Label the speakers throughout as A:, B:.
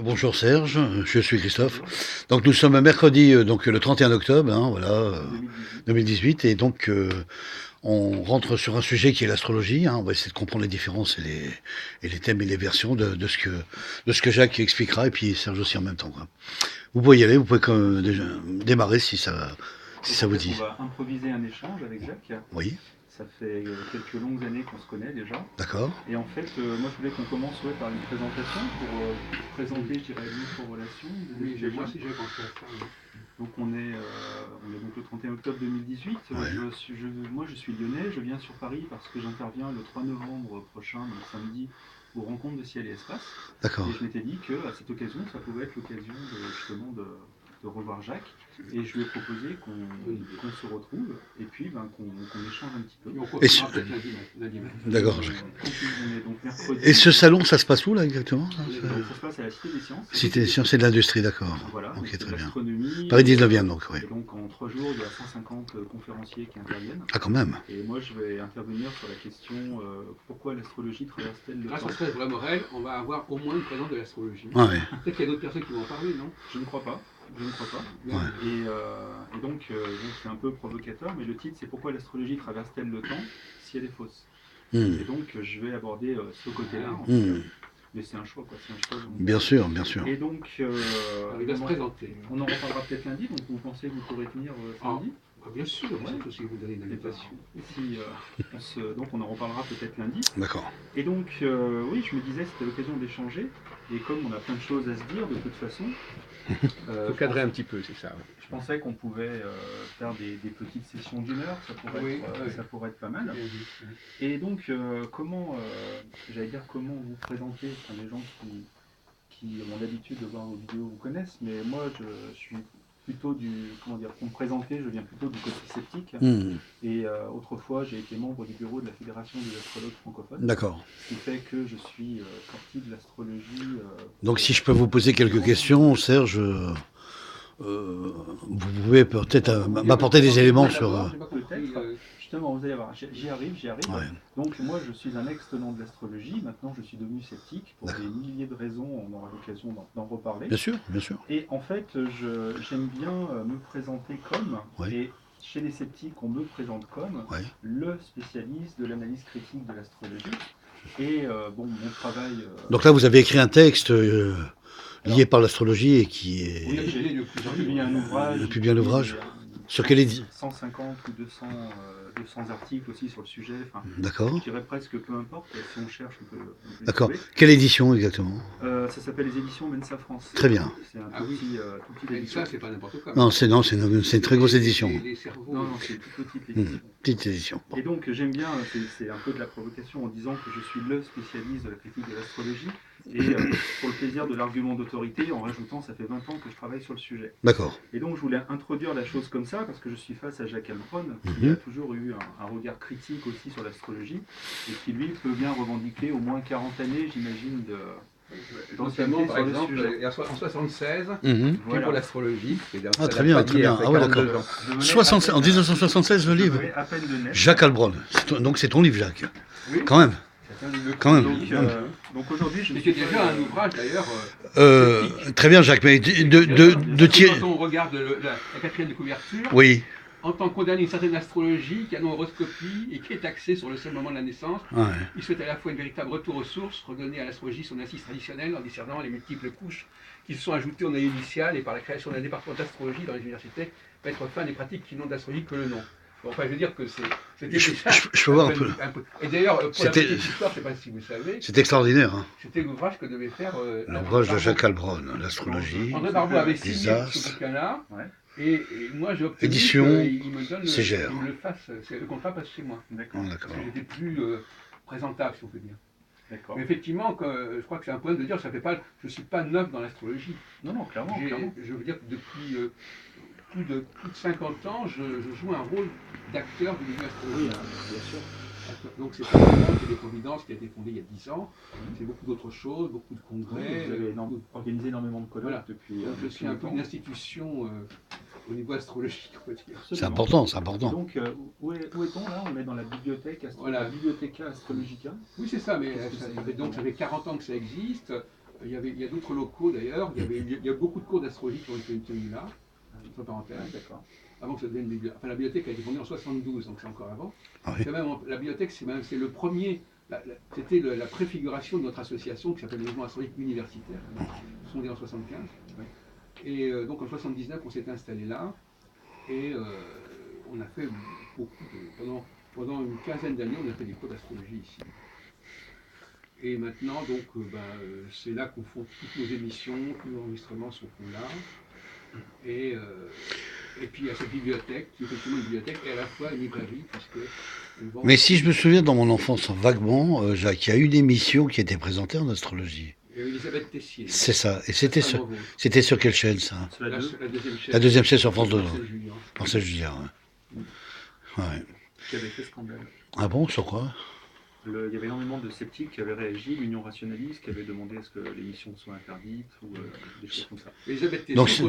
A: Bonjour Serge, je suis Christophe.
B: Bonjour.
A: Donc nous sommes un mercredi, donc le 31 octobre, hein, voilà,
B: 2018.
A: 2018, et donc on rentre sur un sujet qui est l'astrologie, hein. On va essayer de comprendre les différences et les thèmes et les versions de ce que Jacques expliquera, et puis Serge aussi en même temps, quoi. Vous pouvez y aller, vous pouvez déjà démarrer si
B: Donc
A: ça
B: en
A: vous
B: fait, on
A: dit.
B: va improviser un échange avec Jacques.
A: Oui,
B: Ça fait quelques longues années qu'on se connaît déjà.
A: d'accord.
B: Et en fait, moi je voulais qu'on commence par une présentation pour présenter, je dirais, notre relation.
C: Oui, moi aussi j'ai pensé à ça. Oui.
B: Donc on est donc le 31 octobre 2018.
A: Ouais.
B: Moi je suis lyonnais, je viens sur Paris parce que j'interviens le 3 novembre prochain, donc samedi, aux rencontres de ciel et espace.
A: D'accord.
B: Et je m'étais dit qu'à cette occasion, ça pouvait être l'occasion justement de revoir Jacques. Et je lui ai proposé qu'on se retrouve et puis qu'on échange un petit peu.
C: Et on
A: Et
C: continuera peut-être lundi.
A: D'accord.
B: On est donc mercredi.
A: Et ce salon, ça se passe où là exactement?
B: Donc, ça se passe à la Cité des Sciences.
A: Cité des Sciences et de l'Industrie, d'accord.
B: Voilà,
A: Ok,
B: donc
A: très bien.
B: l'astronomie.
A: Paris 19e, donc, oui.
B: Et donc en 3 jours, il y a 150 conférenciers qui interviennent.
A: Ah, quand même.
B: Et moi, je vais intervenir sur la question pourquoi l'astrologie traverse-t-elle le
C: Grâce
B: temps.
C: à Serge Morel, on va avoir au moins une présence de l'astrologie.
A: Ah, ouais.
C: Peut-être qu'il y a d'autres personnes qui vont en parler, non?
B: Je ne crois pas. Je ne crois pas.
A: Ouais.
B: Et donc c'est un peu provocateur, mais le titre c'est pourquoi l'astrologie traverse-t-elle le temps si elle est fausse.
A: Hmm.
B: Et donc je vais aborder ce côté-là.
A: Hmm.
B: Mais c'est un choix, quoi. C'est un choix.
A: Bien sûr, bien sûr.
B: Et donc
C: Il va se présenter.
B: on en reparlera peut-être lundi. Donc vous pensez que vous pourrez venir samedi?
C: Bien sûr, surtout si vous donnez une invitation.
B: Donc on en reparlera peut-être lundi.
A: D'accord.
B: Et donc oui, je me disais c'était l'occasion d'échanger. Et comme on a plein de choses à se dire de toute façon,
C: faut cadrer un petit peu, c'est ça.
B: je pensais qu'on pouvait faire des petites sessions d'1 heure, ça pourrait être pas mal. Et donc comment vous présenter, enfin, les gens qui ont l'habitude de voir vos vidéos vous connaissent, mais moi je suis plutôt pour me présenter, je viens plutôt du côté sceptique. Et autrefois, j'ai été membre du bureau de la Fédération des astrologues francophones.
A: D'accord.
B: Ce qui fait que je suis sorti de l'astrologie.
A: Donc si je peux vous poser quelques questions, Serge, vous pouvez peut-être m'apporter des éléments sur...
B: Peut-être. Justement, vous allez voir, j'y arrive.
A: Ouais.
B: Donc moi, je suis un ex-tenant de l'astrologie. Maintenant, je suis devenu sceptique pour des milliers de raisons. On aura l'occasion d'en reparler.
A: Bien sûr, bien sûr.
B: Et en fait, j'aime bien me présenter comme,
A: Ouais.
B: et chez les sceptiques, on me présente comme le spécialiste de l'analyse critique de l'astrologie. Et bon, mon travail...
A: Donc là, vous avez écrit un texte lié par l'astrologie et qui est...
B: Oui, j'ai publié un ouvrage.
A: Depuis bien l'ouvrage. Sur quelle édition?
B: 150 ou 200 articles aussi sur le sujet. Enfin,
A: d'accord.
B: Je dirais presque peu importe, si on cherche, on peut
A: D'accord.
B: trouver.
A: Quelle édition exactement?
B: Ça s'appelle les éditions Mensa France.
A: Très bien.
B: C'est un tout petit édition.
C: Ça, c'est pas n'importe quoi.
A: Non, c'est une très grosse édition.
B: Non, c'est une toute petite édition.
A: Petite édition.
B: Et donc j'aime bien, c'est un peu de la provocation en disant que je suis le spécialiste de la critique de l'astrologie. Et pour le plaisir de l'argument d'autorité, en rajoutant, ça fait 20 ans que je travaille sur le sujet.
A: D'accord.
B: Et donc je voulais introduire la chose comme ça, parce que je suis face à Jacques Heilbronn, qui a toujours eu un regard critique aussi sur l'astrologie, et qui lui peut bien revendiquer au moins 40 années, j'imagine,
C: Notamment, par exemple, en 76,
B: voilà.
C: pour l'astrologie.
A: Ah, très bien, très bien. Ah oui, d'accord. En 1976, le livre.
B: À peine de neige.
A: Jacques Heilbronn. Donc c'est ton livre, Jacques.
B: Oui.
A: Quand même. Quand même.
B: Donc aujourd'hui, je me
C: suis déjà un ouvrage d'ailleurs.
A: Très bien, Jacques, mais
C: Quand on regarde la quatrième de couverture,
A: oui.
C: En tant que condamné une certaine astrologie, qui a une horoscopie et qui est axée sur le seul moment de la naissance, il souhaite à la fois une véritable retour aux sources, redonner à l'astrologie son assise traditionnelle en discernant les multiples couches qui se sont ajoutées au noyau initial et par la création d'un département d'astrologie dans les universités, mettre fin à des pratiques qui n'ont d'astrologie que le nom. Bon, enfin, je veux dire que c'était
A: je peux voir un peu.
C: Et d'ailleurs, pour la petite histoire, je ne sais pas si vous savez.
A: C'est extraordinaire. Hein.
C: C'était l'ouvrage que devait faire.
A: L'ouvrage de Jacques Heilbronn, l'astrologie.
C: André Barbeau avait signé ce bouquin-là. Et moi, j'ai obtenu
A: Édition
C: qu'il me donne
A: Ségère.
C: qu'il me le fasse, le contrat passe chez moi.
B: D'accord.
C: Parce que j'étais plus présentable, si on peut dire.
B: D'accord.
C: Mais effectivement, je crois que c'est un point de dire, je ne suis pas neuf dans l'astrologie.
B: Non, clairement.
C: Je veux dire que depuis plus de 50 ans, je joue un rôle d'acteur du milieu astrologique.
B: Oui, bien sûr.
C: Donc c'est pas vraiment que des Providences qui a été fondé il y a 10 ans, c'est beaucoup d'autres choses, beaucoup de congrès.
B: Vous avez organisé énormément de colloques depuis.
C: Je suis un peu une institution au niveau astrologique, on va dire.
A: C'est important, c'est important.
B: Donc où est-on là? On est dans la bibliothèque Bibliotheca Astrologica.
C: Oui, c'est ça, mais ça fait 40 ans que ça existe. il y a d'autres locaux d'ailleurs. Il y a beaucoup de cours d'astrologie qui ont été tenus là, entre parenthèses. D'accord. Avant que ça devienne une bibliothèque. Enfin, la bibliothèque a été fondée en 72, donc c'est encore avant. Ah oui. La bibliothèque, c'est le premier. C'était la préfiguration de notre association qui s'appelle le Mouvement Astrologique Universitaire, fondée en 75. Oui. Et donc en 79, on s'est installé là. Et on a fait pendant une quinzaine d'années, on a fait des cours d'astrologie ici. Et maintenant, donc, c'est là qu'on fait toutes nos émissions, tous nos enregistrements sont là. Et puis il y a cette bibliothèque, qui est effectivement une bibliothèque, et à la fois une librairie, puisque...
A: Mais si je me souviens dans mon enfance vaguement, Jacques, il y a une émission qui était présentée en astrologie.
C: Elisabeth Tessier.
A: C'est ça. Et c'était sur quelle chaîne, ça?
C: La deuxième chaîne.
A: La deuxième chaîne sur France 2.
C: Marcel
A: Julien, ouais.
B: Qui avait fait scandale.
A: Ah bon, sur quoi?
B: Il y avait énormément de sceptiques qui avaient réagi, l'Union rationaliste qui avait demandé à ce que l'émission soit interdite, ou des choses comme ça.
C: Elisabeth Tessier,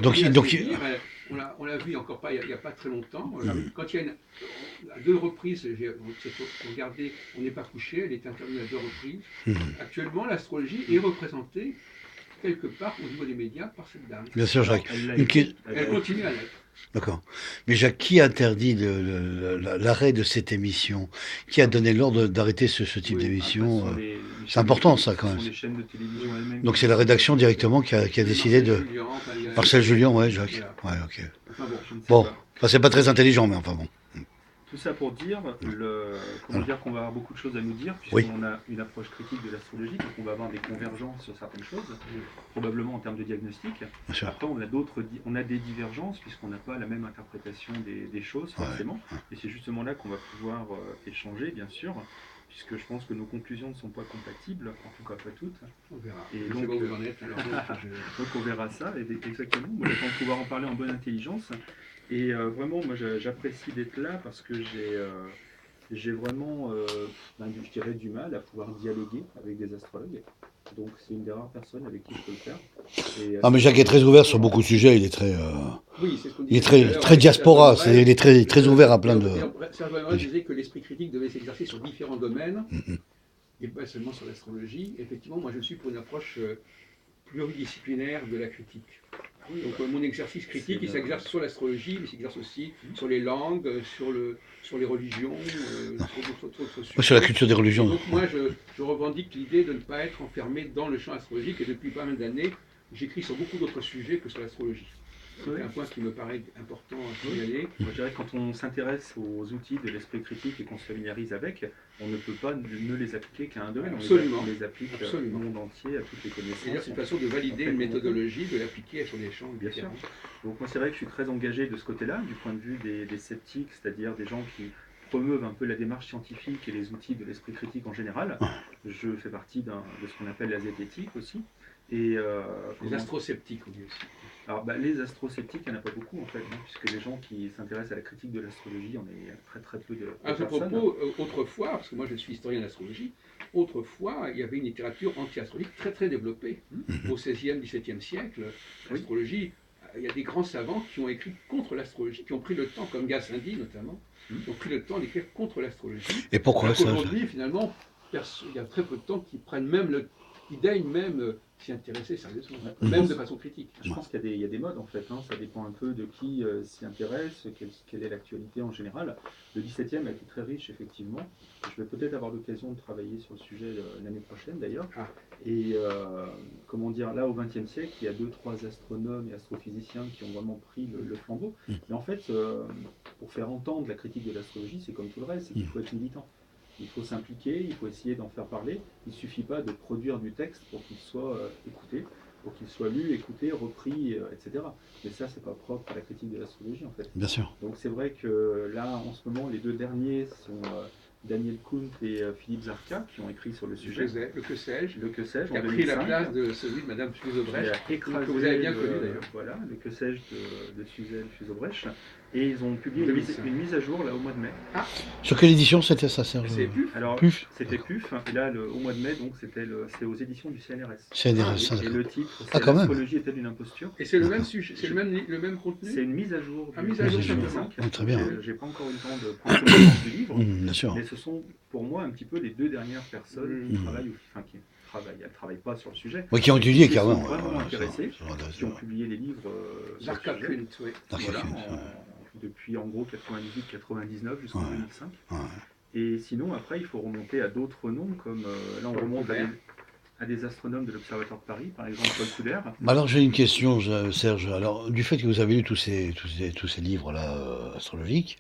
C: on l'a vu encore pas, il n'y a pas très longtemps. Quand il y a à 2 reprises, regardez, on n'est pas couché, elle est intervenue à 2 reprises. Actuellement, l'astrologie est représentée quelque part au niveau des médias par cette dame.
A: Bien sûr, Jacques.
C: Elle continue à l'être.
A: D'accord. Mais Jacques, qui interdit l'arrêt de cette émission? Qui a donné l'ordre d'arrêter ce type d'émission? C'est important, ça, quand même.
B: Les chaînes de télévision elles-mêmes.
A: Donc c'est la rédaction directement qui a décidé de... Marcel Julien, ouais, Jacques. Ouais, ok. Bon, c'est pas très intelligent, mais enfin bon.
B: Tout ça pour dire, dire qu'on va avoir beaucoup de choses à nous dire, puisqu'on a une approche critique de l'astrologie, donc on va avoir des convergences sur certaines choses, probablement en termes de diagnostic. Après, on a des divergences, puisqu'on n'a pas la même interprétation des choses, forcément. Et c'est justement là qu'on va pouvoir échanger, bien sûr, puisque je pense que nos conclusions ne sont pas compatibles, en tout cas pas toutes.
C: On verra.
B: Et donc, donc on verra ça, exactement. Moi, j'attends de pouvoir en parler en bonne intelligence. Et vraiment, moi, j'apprécie d'être là parce que j'ai vraiment, je dirais, du mal à pouvoir dialoguer avec des astrologues. Donc, c'est une des rares personnes avec qui je peux le faire.
A: Mais Jacques est très ouvert sur beaucoup de sujets. Il est très, il est très diaspora. Il est très ouvert à plein de.
C: Serge Vallois disait que l'esprit critique devait s'exercer sur différents domaines, et pas seulement sur l'astrologie. Effectivement, moi, je suis pour une approche pluridisciplinaire de la critique. Donc mon exercice critique, il s'exerce sur l'astrologie, mais il s'exerce aussi sur les langues, sur les religions, sur d'autres sujets.
A: Sur la culture des religions.
C: Donc moi, je revendique l'idée de ne pas être enfermé dans le champ astrologique, et depuis pas mal d'années, j'écris sur beaucoup d'autres sujets que sur l'astrologie. C'est un point qui me paraît important à signaler.
B: Moi, je dirais que quand on s'intéresse aux outils de l'esprit critique et qu'on se familiarise avec, on ne peut pas ne les appliquer qu'à un domaine.
C: Absolument.
B: On les applique au monde entier, à toutes les connaissances.
C: C'est une façon de valider une méthodologie, de l'appliquer sur des champs
B: bien
C: différents.
B: Sûr. Donc moi, c'est vrai que je suis très engagé de ce côté-là, du point de vue des sceptiques, c'est-à-dire des gens qui promeuvent un peu la démarche scientifique et les outils de l'esprit critique en général. Je fais partie de ce qu'on appelle la zététique aussi. Et,
C: les astrosceptiques, on dit aussi.
B: Alors, les astrosceptiques, il n'y en a pas beaucoup en fait, puisque les gens qui s'intéressent à la critique de l'astrologie, on est très très peu de
C: à ce propos, autrefois, parce que moi je suis historien d'astrologie, autrefois il y avait une littérature anti-astrologique très très développée. Au XVIe, XVIIe siècle, l'astrologie, il y a des grands savants qui ont écrit contre l'astrologie, qui ont pris le temps, comme Gassendi notamment, qui ont pris le temps d'écrire contre l'astrologie.
A: Et pourquoi ça?
C: Aujourd'hui, finalement, il y a très peu de temps qui prennent même qui daignent même s'y intéresser sérieusement, même de façon critique.
B: Je pense qu'il y a des modes en fait, ça dépend un peu de qui s'y intéresse, quelle est l'actualité en général. Le 17e a été très riche effectivement. Je vais peut-être avoir l'occasion de travailler sur le sujet l'année prochaine d'ailleurs. Et là au 20e siècle, il y a 2-3 astronomes et astrophysiciens qui ont vraiment pris le flambeau. Mais en fait, pour faire entendre la critique de l'astrologie, c'est comme tout le reste, c'est qu'il faut être militant. Il faut s'impliquer, il faut essayer d'en faire parler. Il ne suffit pas de produire du texte pour qu'il soit écouté, pour qu'il soit lu, écouté, repris, etc. Mais ça, c'est pas propre à la critique de l'astrologie, en fait.
A: Bien sûr.
B: Donc c'est vrai que là, en ce moment, les 2 derniers sont Daniel Kuhn et Philippe Zarka, qui ont écrit sur le sujet.
C: Le que sais-je.
B: Le que sais-je.
C: Qui a pris la place de celui de Madame Fusebrecht, que vous avez bien connu d'ailleurs.
B: Voilà, le que sais-je de Suzanne Fusebrecht. Et ils ont publié une mise à jour là au mois de mai.
A: Sur quelle édition c'était ça, Serge?
C: C'est PUF.
B: Alors,
A: PUF.
B: C'était PUF. Et là, au mois de mai, donc c'est aux éditions du CNRS.
A: CNRS.
B: Et le titre, c'est
A: quand même.
B: L'astrologie est-elle une imposture?
C: Et c'est le même sujet, c'est le même contenu.
B: C'est une mise à jour.
C: Mise à jour,
B: simplement.
A: Très bien.
B: J'ai pas encore eu le temps de prendre connaissance du livre.
A: Bien sûr.
B: Mais ce sont pour moi un petit peu les 2 dernières personnes qui travaillent, qui ne travaillent pas sur le sujet.
A: Oui, qui ont étudié carrément.
B: Qui sont vraiment intéressés, qui ont publié les livres sur le sujet.
C: Kunt, oui.
B: Voilà, depuis en gros 98-99 jusqu'en 2005.
A: Ouais.
B: Et sinon, après, il faut remonter à d'autres noms, comme là, on remonte à des astronomes de l'Observatoire de Paris, par exemple Paul Couder.
A: Alors j'ai une question, Serge. Alors, du fait que vous avez lu tous ces livres-là astrologiques,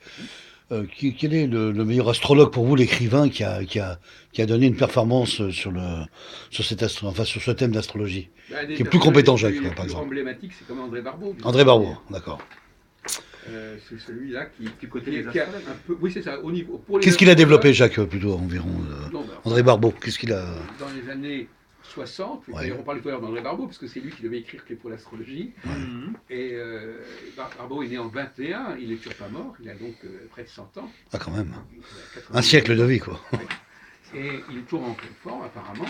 A: quel est le meilleur astrologue pour vous, l'écrivain qui a donné une performance sur ce thème d'astrologie, qui est plus compétent, Jacques, par exemple.
C: Emblématique, c'est comme André Barbeau.
A: André Barbeau, d'accord.
C: C'est celui-là qui
B: du côté des astrologues.
C: Oui, c'est ça.
A: Qu'est-ce qu'il a développé, Jacques, plutôt environ André Barbeau, qu'est-ce qu'il a...
C: Dans les années 60, on parlait tout à l'heure d'André Barbeau, parce que c'est lui qui devait écrire pour l'astrologie. Et Barbeau est né en 21, il n'est toujours pas mort, il a donc près de 100 ans.
A: Ah, quand même. Un siècle de vie, quoi.
C: Et il est toujours en pleine forme, apparemment.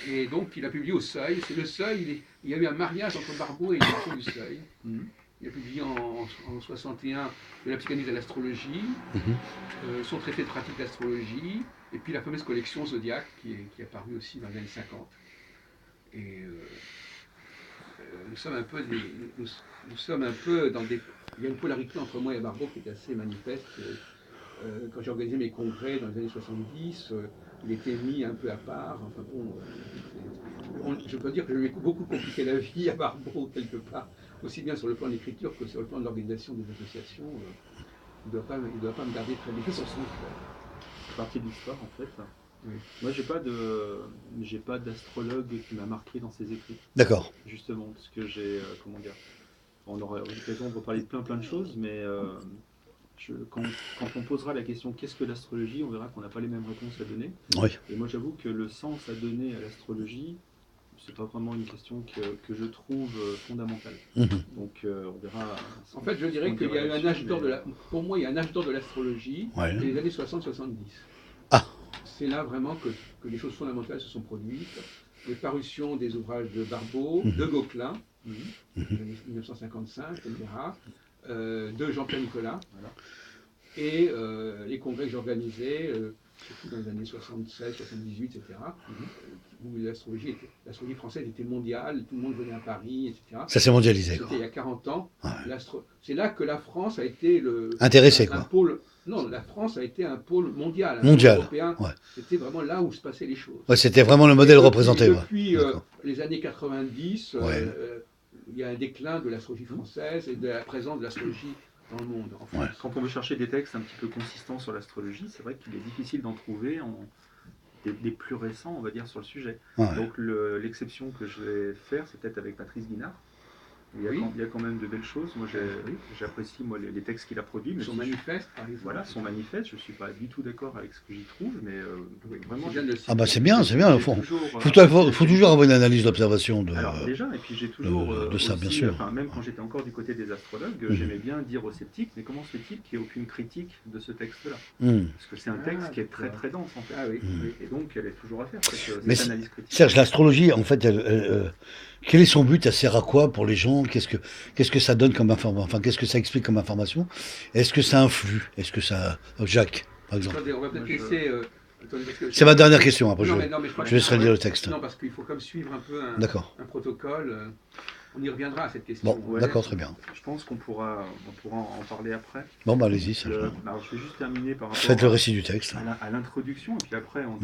C: Et donc, il a publié au Seuil. C'est le Seuil, il y a eu un mariage entre Barbeau et l'édition du Seuil. Il a publié en 61 de la psychanalyse à l'astrologie, son traité de pratique d'astrologie, et puis la fameuse collection Zodiac qui est apparue aussi dans les années 50. Et nous sommes un peu dans des... Il y a une polarité entre moi et Barbeau qui est assez manifeste. Quand j'ai organisé mes congrès dans les années 70, il était mis un peu à part. Enfin bon, je peux dire que je lui ai beaucoup compliqué la vie à Barbeau quelque part, aussi bien sur le plan de l'écriture que sur le plan de l'organisation des associations. Il ne doit pas me garder très bien sur son cœur.
B: C'est partie de l'histoire en fait.
C: Oui.
B: Moi, j'ai pas d'astrologue qui m'a marqué dans ses écrits.
A: D'accord.
B: Justement, parce que j'ai, on aura l'occasion de reparler de plein de choses, mais quand on posera la question qu'est-ce que l'astrologie, on verra qu'on n'a pas les mêmes réponses à donner.
A: Oui.
B: Et moi, j'avoue que le sens à donner à l'astrologie, c'est pas vraiment une question que je trouve fondamentale. Donc, on verra.
C: En fait, je dirais qu'il y a eu un âge d'or pour moi, il y a un âge d'or de l'astrologie, les années 60-70.
A: Ah.
C: C'est là vraiment que les choses fondamentales se sont produites. Les parutions des ouvrages de Barbeau, de Gauquelin, 1955, etc., de Jean-Pierre Nicolas, et les congrès que j'organisais, surtout dans les années 76, 78, etc., où l'astrologie française était mondiale, tout le monde venait à Paris, etc.
A: Ça s'est mondialisé,
C: quoi. C'était il y a 40 ans.
A: Ouais.
C: C'est là que la France a été
A: intéressée,
C: un pôle. Non, la France a été un pôle mondial.
A: Mondial.
C: Européen. Ouais. C'était vraiment là où se passaient les choses.
A: Ouais, c'était vraiment le modèle représenté.
C: Depuis les années 90, il y a un déclin de l'astrologie française et de la présence de l'astrologie dans le monde. En France.
B: Quand on veut chercher des textes un petit peu consistants sur l'astrologie, c'est vrai qu'il est difficile d'en trouver des plus récents, on va dire, sur le sujet. Donc l'exception que je vais faire, c'est peut-être avec Patrice Guinard. Il y a quand même de belles choses. Moi, j'apprécie les textes qu'il a produits.
C: Son manifeste, par exemple.
B: Voilà, son manifeste. Je ne suis pas du tout d'accord avec ce que j'y trouve, mais vraiment.
A: Ah bah c'est bien, c'est bien. Il faut toujours avoir une analyse d'observation de.
B: Alors déjà, et puis j'ai toujours
A: de ça, bien sûr.
B: Même quand j'étais encore du côté des astrologues, j'aimais bien dire aux sceptiques, mais comment se fait-il qu'il n'y ait aucune critique de ce texte-là Parce que c'est un texte qui est très très dense en fait. Et donc elle est toujours à faire cette analyse critique.
A: Serge, l'astrologie, en fait, quel est son but? Elle sert à quoi pour les gens? Qu'est-ce que ça donne comme information? Enfin, qu'est-ce que ça explique comme information? Est-ce que ça influe? Est-ce que ça... Jacques, par exemple.
C: Attendez, on va peut-être laisser...
A: c'est ma dernière question, après
C: je
A: laisserai lire le texte.
C: Non, parce qu'il faut comme suivre un peu un protocole. On y reviendra à cette question.
A: Bon, d'accord, très bien.
B: Je pense qu'on pourra en parler après.
A: Bon, bah allez-y, Serge.
B: Alors, je vais juste terminer par rapport
A: Faites le récit du texte.
B: À l'introduction, et puis après, on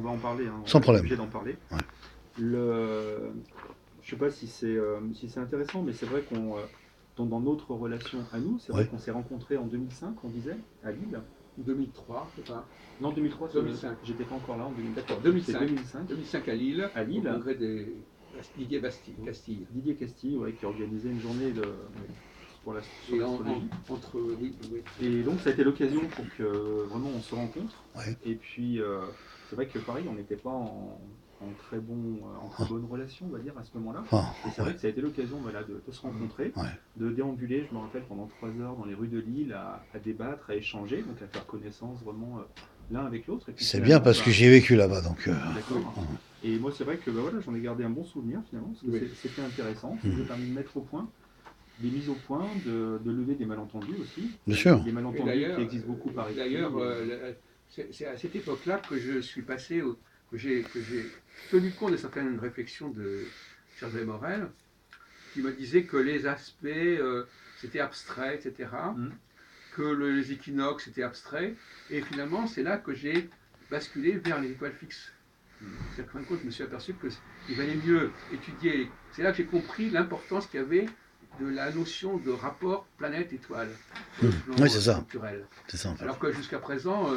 B: va en parler.
A: Sans problème.
B: On est obligé d'en parler.
A: Ouais.
B: Je ne sais pas si c'est intéressant, mais c'est vrai dans notre relation à nous, c'est vrai qu'on s'est rencontrés en 2005, on disait, à Lille.
C: 2003, c'est pas.
B: Non, 2003,
C: 2005.
B: J'étais pas encore là en 2004.
C: D'accord, 2005 à Lille.
B: À Lille.
C: Au congrès des Didier Castille.
B: Didier Castille, qui organisait une journée pour l'astrologie. Et donc ça a été l'occasion pour que vraiment on se rencontre. Et puis c'est vrai que pareil, on n'était pas en très bonne relation, on va dire, à ce moment-là. Et c'est vrai que ça a été l'occasion de se rencontrer, de déambuler, je me rappelle, pendant 3 heures dans les rues de Lille, à débattre, à échanger, donc à faire connaissance vraiment l'un avec l'autre.
A: C'est bien parce que j'ai vécu là-bas, donc...
B: D'accord. Et moi, c'est vrai que j'en ai gardé un bon souvenir, finalement, parce que c'était intéressant. Ça nous a permis de mettre au point, des mises au point, de lever des malentendus aussi.
A: Bien sûr.
B: Des malentendus qui existent beaucoup par écrit.
C: D'ailleurs, c'est à cette époque-là que je suis passé que j'ai tenu compte de certaines réflexions de Serge Morel, qui me disait que les aspects, c'était abstrait, etc., que les équinoxes, c'était abstrait, et finalement, c'est là que j'ai basculé vers les étoiles fixes. C'est-à-dire qu'en fin de compte, je me suis aperçu qu'il valait mieux étudier. C'est là que j'ai compris l'importance qu'il y avait de la notion de rapport planète-étoile,
A: oui, c'est ça.
C: C'est ça en fait. Alors que jusqu'à présent,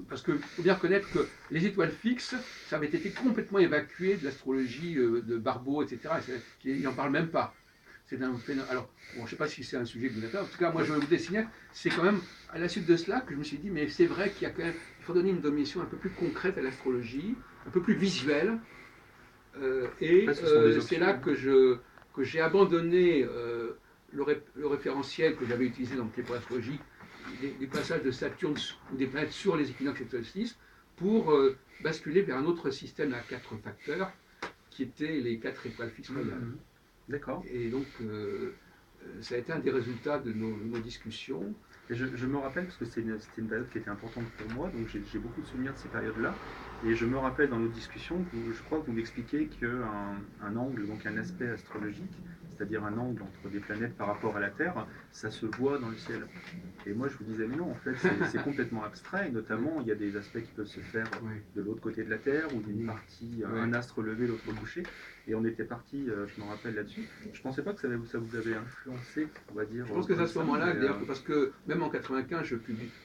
C: parce qu'il faut bien reconnaître que les étoiles fixes, ça avait été complètement évacué de l'astrologie de Barbeau, etc. Il n'en parle même pas. C'est un phénomène. Alors, bon, je ne sais pas si c'est un sujet que vous avez. En tout cas, moi, je vais vous dessiner. C'est quand même à la suite de cela que je me suis dit, mais c'est vrai qu'il y a quand même, il faut donner une dimension un peu plus concrète à l'astrologie, un peu plus visuelle. C'est là que j'ai abandonné le référentiel que j'avais utilisé dans le pour l'astrologie, des passages de Saturne ou des planètes sur les équinoxes et solstices, pour basculer vers un autre système à 4 facteurs, qui étaient les 4 étoiles fixes royales.
B: D'accord.
C: Et donc, ça a été un des résultats de nos discussions.
B: Et je me rappelle, parce que c'était une période qui était importante pour moi, donc j'ai beaucoup de souvenirs de ces périodes-là. Et je me rappelle dans nos discussions, je crois que vous m'expliquez qu'un angle, donc un aspect astrologique, c'est-à-dire un angle entre des planètes par rapport à la Terre, ça se voit dans le ciel. Et moi je vous disais, mais non, en fait c'est complètement abstrait, et notamment il y a des aspects qui peuvent se faire de l'autre côté de la Terre, ou d'une partie, un astre levé, l'autre couché. Et on était parti, je me rappelle là-dessus. Je ne pensais pas que ça vous avait influencé, on va dire.
C: Je pense que c'est à ce moment-là, d'ailleurs, parce que même en 95,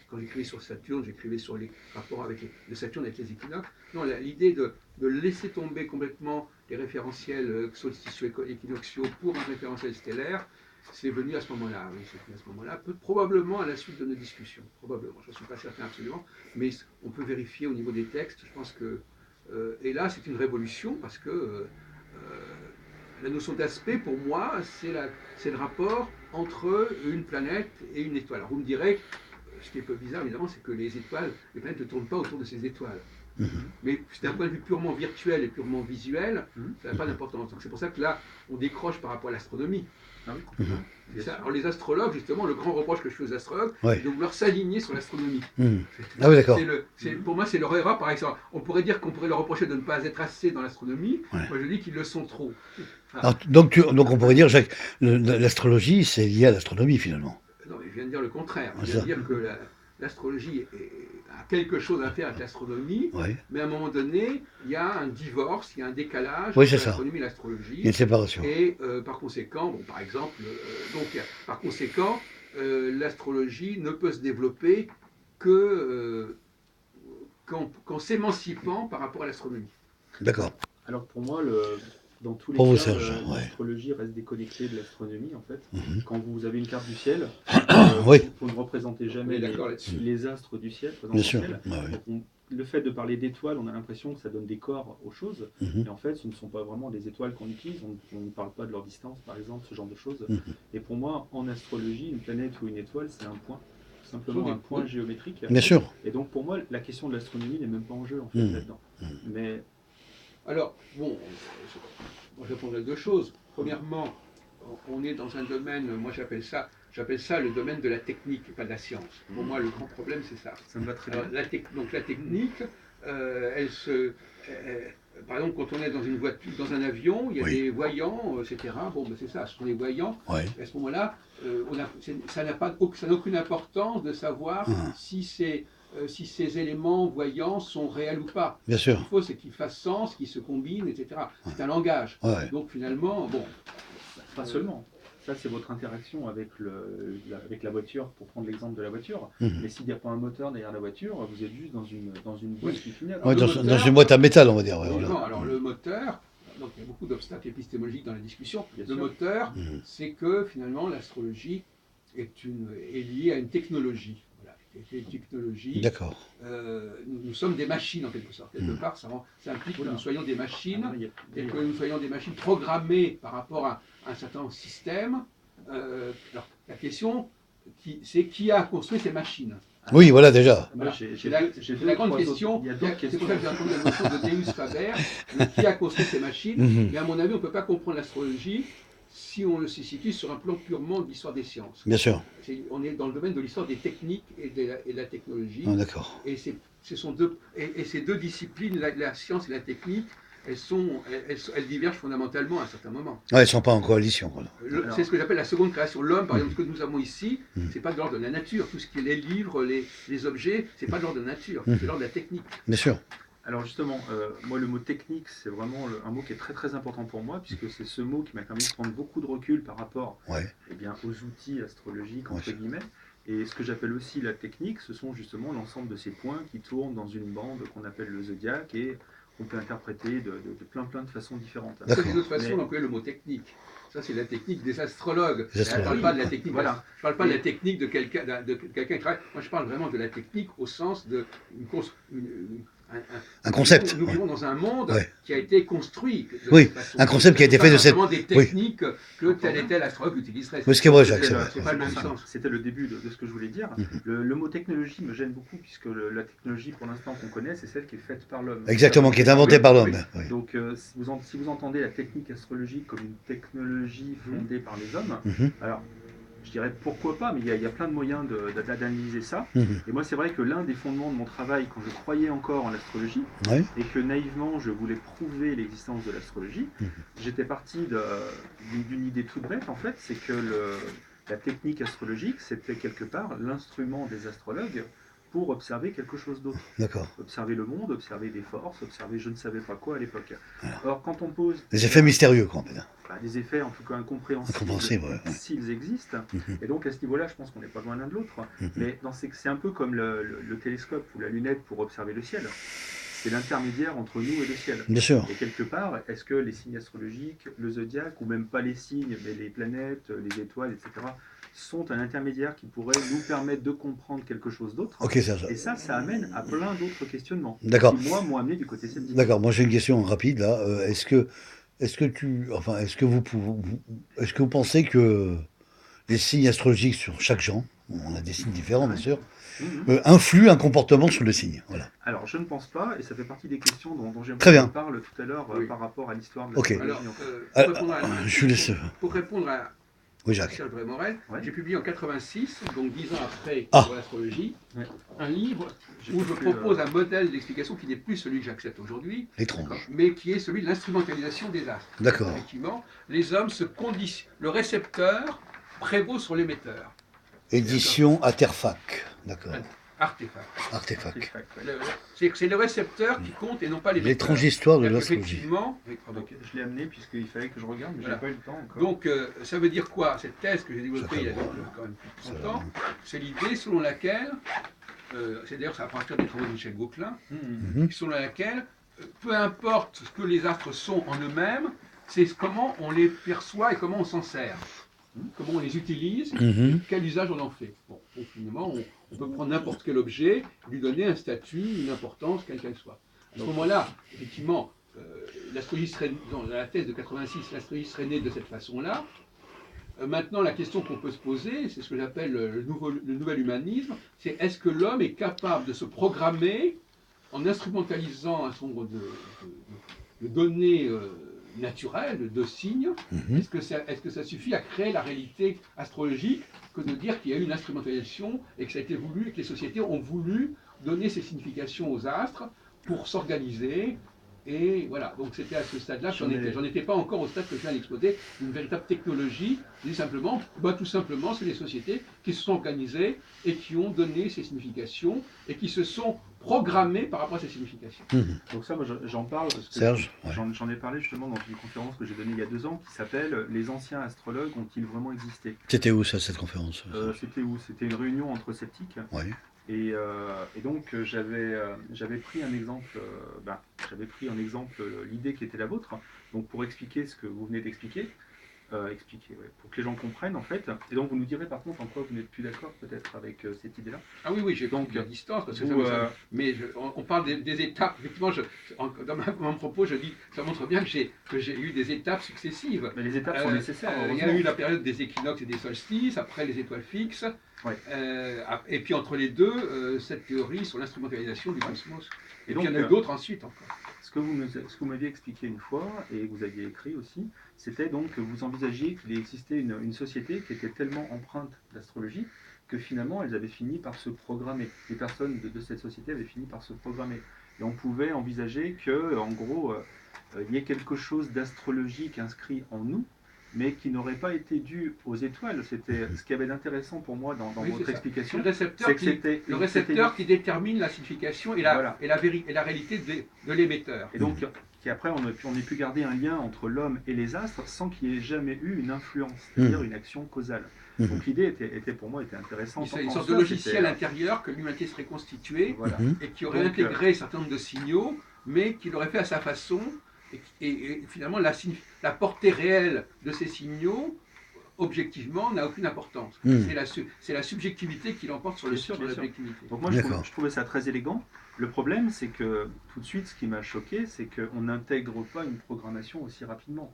C: quand j'écrivais sur Saturne, j'écrivais sur les rapports avec le Saturne avec les équinoxes. Non, l'idée de laisser tomber complètement les référentiels solsticiaux équinoxiaux pour un référentiel stellaire, c'est venu à ce moment-là. Oui, c'est venu à ce moment-là, probablement à la suite de nos discussions. Probablement, je ne suis pas certain absolument, mais on peut vérifier au niveau des textes. Je pense que. Et là, c'est une révolution parce que. La notion d'aspect, pour moi, c'est le rapport entre une planète et une étoile. Alors vous me direz, ce qui est un peu bizarre évidemment, c'est que les planètes ne tournent pas autour de ces étoiles. Mais d'un point de vue purement virtuel et purement visuel, ça n'a pas d'importance. Donc c'est pour ça que là, on décroche par rapport à l'astronomie.
B: Ah oui.
C: Alors les astrologues, justement, le grand reproche que je fais aux astrologues, c'est de vouloir s'aligner sur l'astronomie.
A: Ah oui, d'accord.
C: Pour moi, c'est leur erreur. Par exemple, on pourrait dire qu'on pourrait leur reprocher de ne pas être assez dans l'astronomie.
A: Ouais.
C: Moi, je dis qu'ils le sont trop.
A: Alors, donc on pourrait dire, Jacques, l'astrologie, c'est lié à l'astronomie, finalement.
C: Non, mais je viens de dire le contraire. Je viens de dire que l'astrologie a quelque chose à faire avec l'astronomie, mais à un moment donné, il y a un divorce, il y a un décalage entre l'astronomie et l'astrologie.
A: Il y a une séparation.
C: Et par conséquent, par exemple, l'astrologie ne peut se développer qu'en s'émancipant par rapport à l'astronomie.
A: D'accord.
B: Alors pour moi, dans tous les cas, l'astrologie reste déconnectée de l'astronomie en fait. Quand vous avez une carte du ciel, vous ne représentez jamais les astres du ciel.
A: Bien sûr.
B: Le fait de parler d'étoiles, on a l'impression que ça donne des corps aux choses, mais en fait ce ne sont pas vraiment des étoiles qu'on utilise, on ne parle pas de leur distance par exemple, ce genre de choses. Et pour moi, en astrologie, une planète ou une étoile, c'est un point. Simplement un point géométrique.
A: Bien sûr.
B: Et donc pour moi, la question de l'astronomie n'est même pas en jeu en fait là-dedans. Mais
C: alors, bon, je répondrai à deux choses. Premièrement, on est dans un domaine, moi j'appelle ça le domaine de la technique et pas de la science. Pour moi, le grand problème, c'est ça.
B: Ça me va très bien.
C: Donc la technique, par exemple, quand on est dans une voiture, dans un avion, il y a des voyants, etc. Bon, ben c'est ça, ce sont des voyants. Et à ce moment-là, ça n'a aucune importance de savoir si ces éléments voyants sont réels ou pas.
A: Bien sûr.
C: Ce qu'il faut, c'est qu'ils fassent sens, qu'ils se combinent, etc. C'est un langage. Donc finalement, bon.
B: Pas seulement. Ça, c'est votre interaction avec la voiture, pour prendre l'exemple de la voiture. Mais s'il n'y a pas un moteur derrière la voiture, vous êtes juste dans une boîte qui finit.
A: Dans une boîte à métal, on va dire.
C: Non, alors le moteur, donc il y a beaucoup d'obstacles épistémologiques dans la discussion. Le moteur, c'est que finalement l'astrologie est liée à une technologie. Une technologie.
A: D'accord.
C: Nous sommes des machines en quelque sorte. Quelque part, ça implique que nous soyons des machines et que nous soyons des machines programmées par rapport à un certain système. Alors, la question, c'est qui a construit ces machines?
A: Oui, voilà déjà.
C: Voilà. C'est la grande question. C'est pour ça que j'ai entendu la notion de Deus Faber. Qui a construit ces machines? Et à mon avis, on ne peut pas comprendre l'astrologie si on se situe sur un plan purement de l'histoire des sciences.
A: Bien sûr.
C: On est dans le domaine de l'histoire des techniques et de la technologie.
A: D'accord.
C: Et ces deux disciplines, la science et la technique, elles divergent fondamentalement à un certain moment.
A: Ouais, elles ne sont pas en coalition. Voilà.
C: C'est ce que j'appelle la seconde création. L'homme, par exemple, ce que nous avons ici, c'est pas de l'ordre de la nature. Tout ce qui est les livres, les objets, c'est pas de l'ordre de la nature, c'est de l'ordre de la technique.
A: Bien sûr.
B: Alors justement, moi le mot technique, c'est vraiment un mot qui est très très important pour moi, puisque c'est ce mot qui m'a permis de prendre beaucoup de recul par rapport eh bien, aux outils astrologiques, entre guillemets. Et ce que j'appelle aussi la technique, ce sont justement l'ensemble de ces points qui tournent dans une bande qu'on appelle le zodiaque et qu'on peut interpréter de plein de façons différentes.
C: Ça, c'est une autre façon d'employer le mot technique. Ça, c'est la technique des astrologues. Je ne parle pas de la technique. Voilà. Je parle pas de la technique de quelqu'un qui travaille. Moi, je parle vraiment de la technique au sens de
A: un concept.
C: Nous vivons dans un monde qui a été construit.
A: Un concept qui a été fait de cette.
C: Des techniques que tel et tel astrologue utiliserait.
A: Oui, ce qui est vrai, Jacques.
B: C'est pas le même sens. C'était le début de ce que je voulais dire. Le mot technologie me gêne beaucoup puisque la technologie, pour l'instant qu'on connaît, c'est celle qui est faite par l'homme.
A: Exactement, qui est inventée par l'homme.
B: Donc, si vous entendez la technique astrologique comme une technologie fondée par les hommes, alors. Je dirais pourquoi pas, mais il y a plein de moyens d'analyser ça. Et moi, c'est vrai que l'un des fondements de mon travail, quand je croyais encore en l'astrologie, et que naïvement, je voulais prouver l'existence de l'astrologie, j'étais parti d'une idée toute bête, en fait, c'est que la technique astrologique, c'était quelque part l'instrument des astrologues pour observer quelque chose d'autre.
A: D'accord.
B: Observer le monde, observer des forces, observer je ne savais pas quoi à l'époque. Alors quand on pose...
A: Des effets mystérieux, quoi.
B: Des effets en tout cas incompréhensibles, s'ils existent. Et donc à ce niveau-là, je pense qu'on n'est pas loin l'un de l'autre. Mais c'est un peu comme le télescope ou la lunette pour observer le ciel. C'est l'intermédiaire entre nous et le ciel.
A: Bien sûr.
B: Et quelque part, est-ce que les signes astrologiques, le zodiaque, ou même pas les signes, mais les planètes, les étoiles, etc., sont un intermédiaire qui pourrait nous permettre de comprendre quelque chose d'autre. Et ça amène à plein d'autres questionnements.
A: D'accord.
B: Qui, moi, m'ont amené du côté sceptique.
A: D'accord. Moi, j'ai une question rapide là. Est-ce que vous pensez que les signes astrologiques sur chaque genre, on a des signes différents bien sûr, influent un comportement sur le signe. Voilà.
B: Alors, je ne pense pas, et ça fait partie des questions dont j'aimerais qu'on parle tout à l'heure par rapport à l'histoire de l'astrologie.
C: Pour répondre à
A: Jacques
C: Morel, j'ai publié en 86, donc 10 ans après sur l'astrologie, un livre où je propose un modèle d'explication qui n'est plus celui que j'accepte aujourd'hui, mais qui est celui de l'instrumentalisation des astres.
A: D'accord.
C: Effectivement, les hommes se conditionnent. Le récepteur prévaut sur l'émetteur.
A: Édition Artefact. D'accord.
C: Artefact. C'est le récepteur qui compte et non pas l'émetteur.
A: L'étrange histoire de l'astrologie.
B: Effectivement, je l'ai amené puisqu'il fallait que je regarde, mais je n'ai pas eu le temps encore.
C: Donc, ça veut dire quoi? Cette thèse que j'ai développée il y a quand même plus de 30 ans, c'est l'idée selon laquelle, c'est d'ailleurs à partir des travaux de Michel Gauquelin, selon laquelle, peu importe ce que les astres sont en eux-mêmes, c'est comment on les perçoit et comment on s'en sert. Comment on les utilise, quel usage on en fait. Bon, finalement, on peut prendre n'importe quel objet, lui donner un statut, une importance, quelle qu'elle soit. À ce moment-là, effectivement, l'astrologie serait, dans la thèse de 86, l'astrologie serait née de cette façon-là. Maintenant, la question qu'on peut se poser, c'est ce que j'appelle le nouvel humanisme, c'est est-ce que l'homme est capable de se programmer en instrumentalisant un certain nombre de données naturel, de signes, est-ce que ça suffit à créer la réalité astrologique que de dire qu'il y a eu une instrumentalisation et que ça a été voulu et que les sociétés ont voulu donner ces significations aux astres pour s'organiser. Et voilà, donc c'était à ce stade-là que j'en étais pas encore au stade que je viens d'exposer, une véritable technologie. Je dis simplement, tout simplement, c'est les sociétés qui se sont organisées et qui ont donné ces significations et qui se sont programmées par rapport à ces significations.
B: Donc ça, moi, j'en parle parce que
A: Serge,
B: j'en ai parlé justement dans une conférence que j'ai donnée il y a 2 ans qui s'appelle « Les anciens astrologues ont-ils vraiment existé ?»
A: C'était où ça, cette conférence?
B: C'était une réunion entre sceptiques. Et donc j'avais pris un exemple, l'idée qui était la vôtre, donc pour expliquer ce que vous venez d'expliquer, pour que les gens comprennent en fait. Et donc vous nous direz par contre en quoi vous n'êtes plus d'accord peut-être avec cette idée-là.
C: Ah oui, j'ai donc la distance, parce que mais on parle des étapes. Effectivement, dans mon propos, je dis, ça montre bien que j'ai eu des étapes successives.
B: Mais les étapes sont nécessaires.
C: Il y a eu la période des équinoxes et des solstices, après les étoiles fixes. Et puis entre les deux, cette théorie sur l'instrumentalisation du cosmos. Et donc il y en a eu d'autres ensuite encore.
B: Ce que vous m'aviez expliqué une fois, et que vous aviez écrit aussi, c'était donc que vous envisagiez qu'il existait une société qui était tellement empreinte d'astrologie que finalement elles avaient fini par se programmer. Les personnes de cette société avaient fini par se programmer. Et on pouvait envisager que, en gros, il y ait quelque chose d'astrologique inscrit en nous, mais qui n'aurait pas été dû aux étoiles. C'était ce qu'il y avait d'intéressant pour moi dans votre explication.
C: Le récepteur qui détermine la signification et la réalité de l'émetteur.
B: Et donc, après, on ait pu garder un lien entre l'homme et les astres sans qu'il n'y ait jamais eu une influence, c'est-à-dire une action causale. Donc l'idée était pour moi intéressante.
C: C'est une sorte de logiciel intérieur que l'humanité serait constituée et qui aurait intégré un certain nombre de signaux, mais qui l'aurait fait à sa façon. Et finalement, la portée réelle de ces signaux, objectivement, n'a aucune importance. C'est la subjectivité qui l'emporte sur l'objectivité.
B: Donc moi, je trouvais ça très élégant. Le problème, c'est que tout de suite, ce qui m'a choqué, c'est qu'on n'intègre pas une programmation aussi rapidement.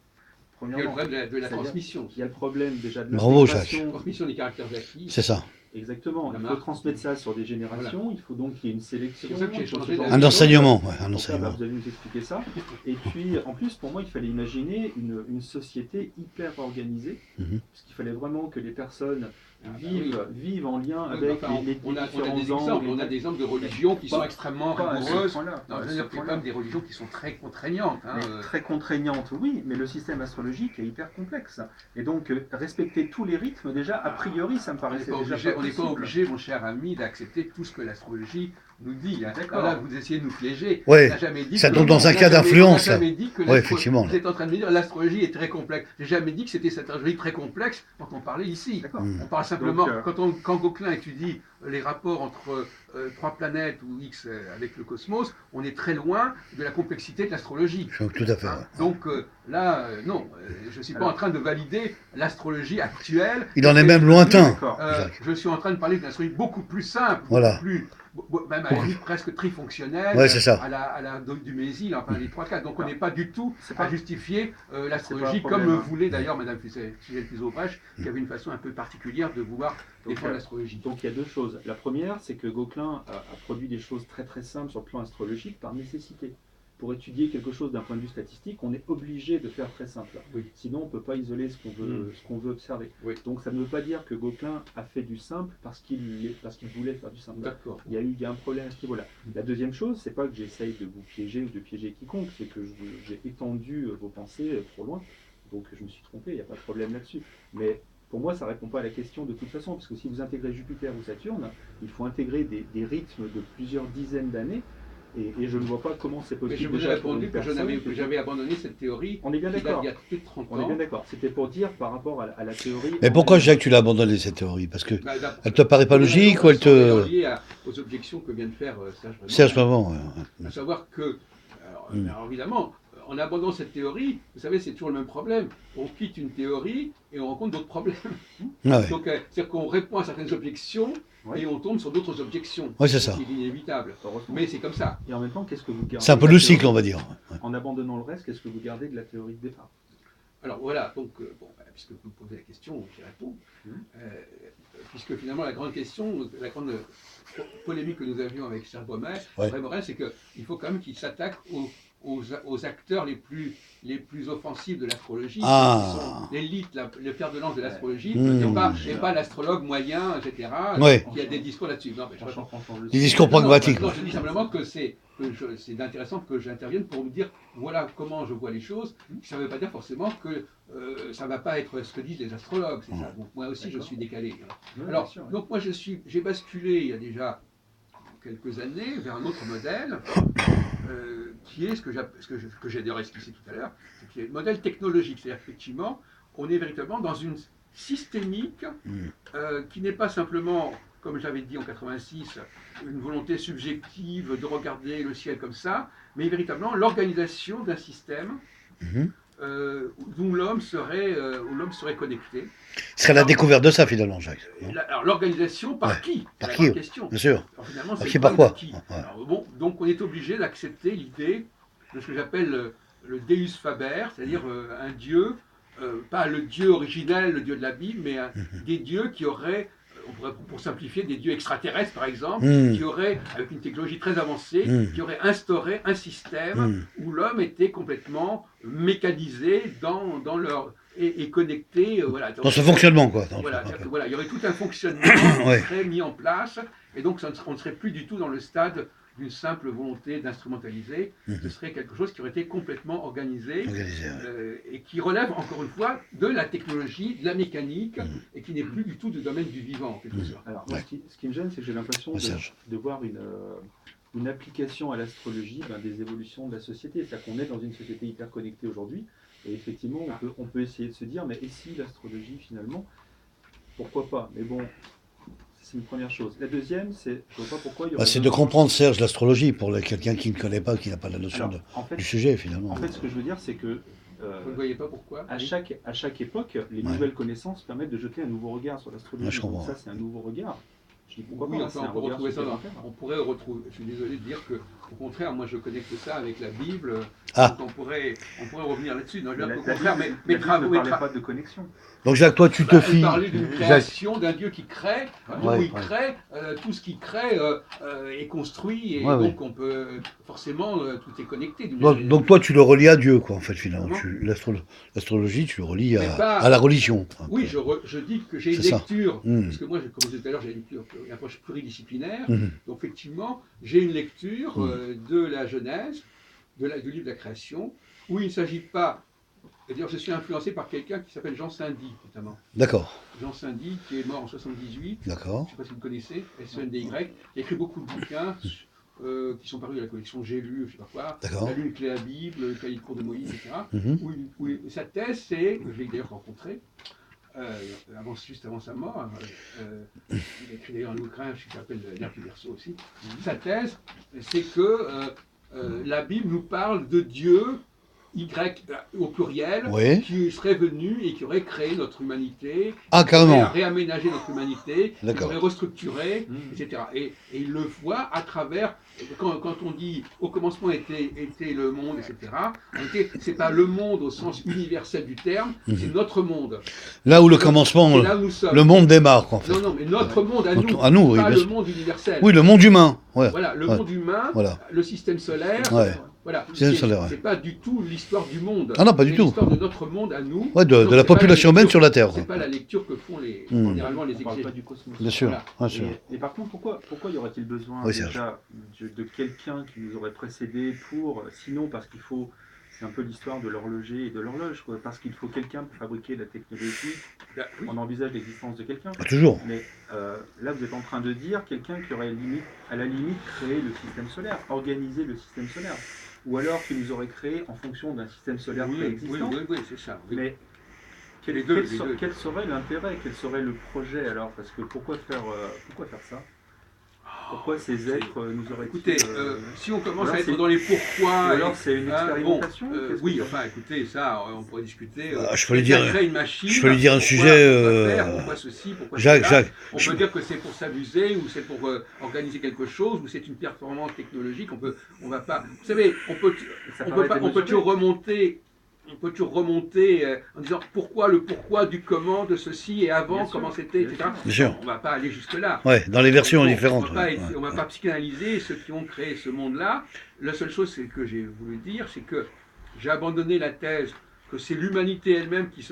C: Il y a le problème de la transmission.
B: Il y a le problème déjà de la
C: transmission des caractères acquis.
A: C'est ça.
B: Exactement, il faut transmettre ça sur des générations, il faut donc qu'il y ait une sélection.
A: Un enseignement.
B: Vous allez nous expliquer ça. Et puis, en plus, pour moi, il fallait imaginer une société hyper organisée, parce qu'il fallait vraiment que les personnes vivent en lien avec les différents angles.
C: On a des exemples de religions qui sont extrêmement rigoureuses. Il y a quand même des religions qui sont très contraignantes.
B: Très contraignantes, oui, mais le système astrologique est hyper complexe. Et donc, respecter tous les rythmes, déjà, a priori, ça me paraissait déjà pas
C: on n'est pas obligé, mon cher ami, d'accepter tout ce que l'astrologie nous dit. Là, vous essayez de nous piéger.
A: Ouais, ça tombe dans un cas d'influence.
C: Je n'ai jamais dit que
A: effectivement.
C: Vous êtes en train de me dire que l'astrologie est très complexe. Je n'ai jamais dit que c'était cette astrologie très complexe quand on parlait ici. On parle simplement, quand Gauquelin étudie les rapports entre trois planètes ou X avec le cosmos, on est très loin de la complexité de l'astrologie.
A: Tout à fait.
C: Donc là, non, je ne suis pas en train de valider l'astrologie actuelle.
A: Il en est même lointain.
C: Je suis en train de parler d'une astrologie beaucoup plus simple, même à la limite presque trifonctionnelle, à la du Mésil, enfin les 3-4. Donc on n'est pas du tout à justifier l'astrologie comme voulait d'ailleurs Mme Fuzel-Fuzeau-Brèche, qui avait une façon un peu particulière de vouloir défendre l'astrologie.
B: Donc il y a deux choses. La première, c'est que Gauquelin a produit des choses très très simples sur le plan astrologique par nécessité. Pour étudier quelque chose d'un point de vue statistique, on est obligé de faire très simple. Sinon, on ne peut pas isoler ce qu'on veut observer. Donc ça ne veut pas dire que Gauquelin a fait du simple parce qu'il voulait faire du simple. Il y a un problème à ce niveau-là. La deuxième chose, c'est pas que j'essaye de vous piéger ou de piéger quiconque, c'est que j'ai étendu vos pensées trop loin. Donc je me suis trompé, il n'y a pas de problème là-dessus. Mais pour moi, ça ne répond pas à la question de toute façon, parce que si vous intégrez Jupiter ou Saturne, il faut intégrer des rythmes de plusieurs dizaines d'années. Et je ne vois pas comment c'est possible.
C: Mais je vous ai répondu que j'avais abandonné cette théorie.
B: On est bien d'accord.
C: Il y a plus de 30 ans.
B: On est bien d'accord. C'était pour dire par rapport à la théorie.
A: Mais pourquoi, Jacques, tu l'as abandonné cette théorie? Parce que elle te paraît pas logique ou elle te.
C: Liée aux objections que vient de faire
A: Serge Pavant.
C: À savoir que, alors évidemment, en abandonnant cette théorie, vous savez, c'est toujours le même problème. On quitte une théorie et on rencontre d'autres problèmes. Donc, c'est-à-dire qu'on répond à certaines objections. Et on tombe sur d'autres objections.
A: C'est ça.
C: C'est inévitable. Mais c'est comme ça.
B: Et en même temps, qu'est-ce que vous gardez?
A: C'est un peu le cycle, on va dire.
B: En abandonnant le reste, qu'est-ce que vous gardez de la théorie de départ?
C: Alors voilà, donc, puisque vous me posez la question, j'y réponds. Puisque finalement, la grande question, la grande polémique que nous avions avec Serge Morel, c'est qu'il faut quand même qu'il s'attaque aux acteurs les plus offensifs de l'astrologie, qui sont l'élite, le fer de lance de l'astrologie, et pas l'astrologue moyen, etc., qui a des discours là-dessus.
A: Des discours pragmatiques.
C: Non, je dis simplement que c'est intéressant que j'intervienne pour vous dire voilà comment je vois les choses. Ça ne veut pas dire forcément que ça ne va pas être ce que disent les astrologues. C'est ça. Donc, moi aussi, je suis décalé. Alors, donc moi, j'ai basculé il y a déjà quelques années vers un autre modèle qui est ce que j'ai d'ailleurs expliqué tout à l'heure, qui est le modèle technologique. C'est-à-dire qu'effectivement, on est véritablement dans une systémique qui n'est pas simplement, comme j'avais dit en 86, une volonté subjective de regarder le ciel comme ça, mais véritablement l'organisation d'un système où l'homme serait connecté.
A: Ce serait la découverte de ça, finalement, Jacques.
C: Alors, l'organisation, par qui?
A: Par qui,
C: question.
A: Bien sûr.
C: Alors, finalement,
A: par qui, par quoi?
C: Alors, donc, on est obligé d'accepter l'idée de ce que j'appelle le Deus Faber, c'est-à-dire un dieu, pas le dieu originel, le dieu de la Bible, mais des dieux qui auraient, on pourrait, pour simplifier, des dieux extraterrestres, par exemple, qui auraient, avec une technologie très avancée, qui auraient instauré un système où l'homme était complètement mécanisé dans et connecté. Voilà.
A: Dans ce fonctionnement, quoi.
C: Voilà, il y aurait tout un fonctionnement qui serait mis en place, et donc on ne serait plus du tout dans le stade d'une simple volonté d'instrumentaliser. Ce serait quelque chose qui aurait été complètement organisé et qui relève, encore une fois, de la technologie, de la mécanique, et qui n'est plus du tout du domaine du vivant, en quelque sorte.
B: Alors, moi, ce qui me gêne, c'est que j'ai l'impression de voir une application à l'astrologie des évolutions de la société. C'est-à-dire qu'on est dans une société hyper connectée aujourd'hui, et effectivement, on peut essayer de se dire, mais et si l'astrologie, finalement, pourquoi pas? Mais bon, c'est une première chose. La deuxième, c'est, je vois pas pourquoi il y aurait...
A: c'est de comprendre, Serge, l'astrologie, pour quelqu'un qui ne connaît pas, qui n'a pas la notion du sujet, finalement.
B: En fait, ce que je veux dire, c'est que...
C: vous ne voyez pas pourquoi?
B: À chaque époque, les nouvelles connaissances permettent de jeter un nouveau regard sur l'astrologie. Donc ça, c'est un nouveau regard. Je dis pourquoi pas,
C: on peut retrouver ça on pourrait retrouver. Je suis désolé de dire que, au contraire, moi je connecte ça avec la Bible. Donc on pourrait revenir là-dessus. Non, au contraire,
B: mes travaux ne parlaient pas de connexion.
A: Donc Jacques, toi tu te fies.
C: Parler d'une création, d'un Dieu qui crée, où il crée, tout ce qu'il crée est construit, et donc on peut forcément tout est connecté.
A: Donc toi tu le relis à Dieu, quoi, en fait, finalement. L'astrologie, tu le relis à la religion.
C: Oui, je dis que j'ai une lecture, parce que moi, comme je disais tout à l'heure, j'ai une approche pluridisciplinaire. Donc effectivement, j'ai une lecture de la Genèse, du livre de la création, où il ne s'agit pas. C'est-à-dire, je suis influencé par quelqu'un qui s'appelle Jean Saint-Dié, notamment.
A: D'accord.
C: Jean Saint-Dié, qui est mort en 78.
A: D'accord.
C: Je ne sais pas si vous le connaissez, S-E-N-D-Y. Il a écrit beaucoup de bouquins qui sont parus à la collection J'ai lu, je ne sais pas quoi. La Lune clé à la Bible, le cahier de cours de Moïse, etc. Où sa thèse, c'est, je l'ai d'ailleurs rencontré, juste avant sa mort, il a écrit d'ailleurs un ouvrage qui s'appelle L'Herbe du Verseau aussi. Sa thèse, c'est que la Bible nous parle de Dieu, Y au pluriel, qui serait venu et qui aurait créé notre humanité, qui aurait réaménagé notre humanité, qui aurait restructuré, etc. Et il le voit à travers, quand on dit au commencement était le monde, etc., c'est pas le monde au sens universel du terme, c'est notre monde.
A: Là où le commencement, le monde démarre, quoi, en fait.
C: Non, mais notre monde à nous, pas le monde universel.
A: Oui, le monde humain.
C: Voilà, le monde humain, le système solaire. Voilà, c'est pas du tout l'histoire du monde.
A: Ah non, pas du tout.
C: C'est l'histoire de notre monde à nous.
A: De la population humaine sur la Terre.
C: C'est pas la lecture que font généralement les exégètes.
B: On parle pas du cosmos.
A: Bien sûr.
B: Et par contre, pourquoi y aurait-il besoin déjà de quelqu'un qui nous aurait précédé sinon parce qu'il faut... C'est un peu l'histoire de l'horloger et de l'horloge, quoi. Parce qu'il faut quelqu'un pour fabriquer la technologie. On envisage l'existence de quelqu'un.
A: Toujours.
B: Mais là, vous êtes en train de dire quelqu'un qui aurait à la limite créé le système solaire, organisé le système solaire. Ou alors qui nous aurait créé en fonction d'un système solaire préexistant.
C: Oui, c'est ça. Oui.
B: Mais quel serait l'intérêt, quel serait le projet alors? Parce que pourquoi faire ça? Pourquoi ces êtres nous auraient...
C: Écoutez, si on commence à être dans les pourquoi...
B: Ou alors c'est une expérimentation
C: oui, enfin écoutez, ça, on pourrait discuter.
A: Je peux lui dire
C: une machine,
A: je peux lui dire un sujet...
C: pourquoi ceci, pourquoi
A: Jacques,
C: on peut dire que c'est pour s'amuser, ou c'est pour organiser quelque chose, ou c'est une performance technologique. On va pas... Vous savez, on peut toujours remonter... On peut toujours remonter en disant le pourquoi du comment de ceci et avant, comment c'était, etc. On ne va pas aller jusque-là.
A: Dans les versions différentes.
C: On ne va pas psychanalyser ceux qui ont créé ce monde-là. La seule chose que j'ai voulu dire, c'est que j'ai abandonné la thèse que c'est l'humanité elle-même qui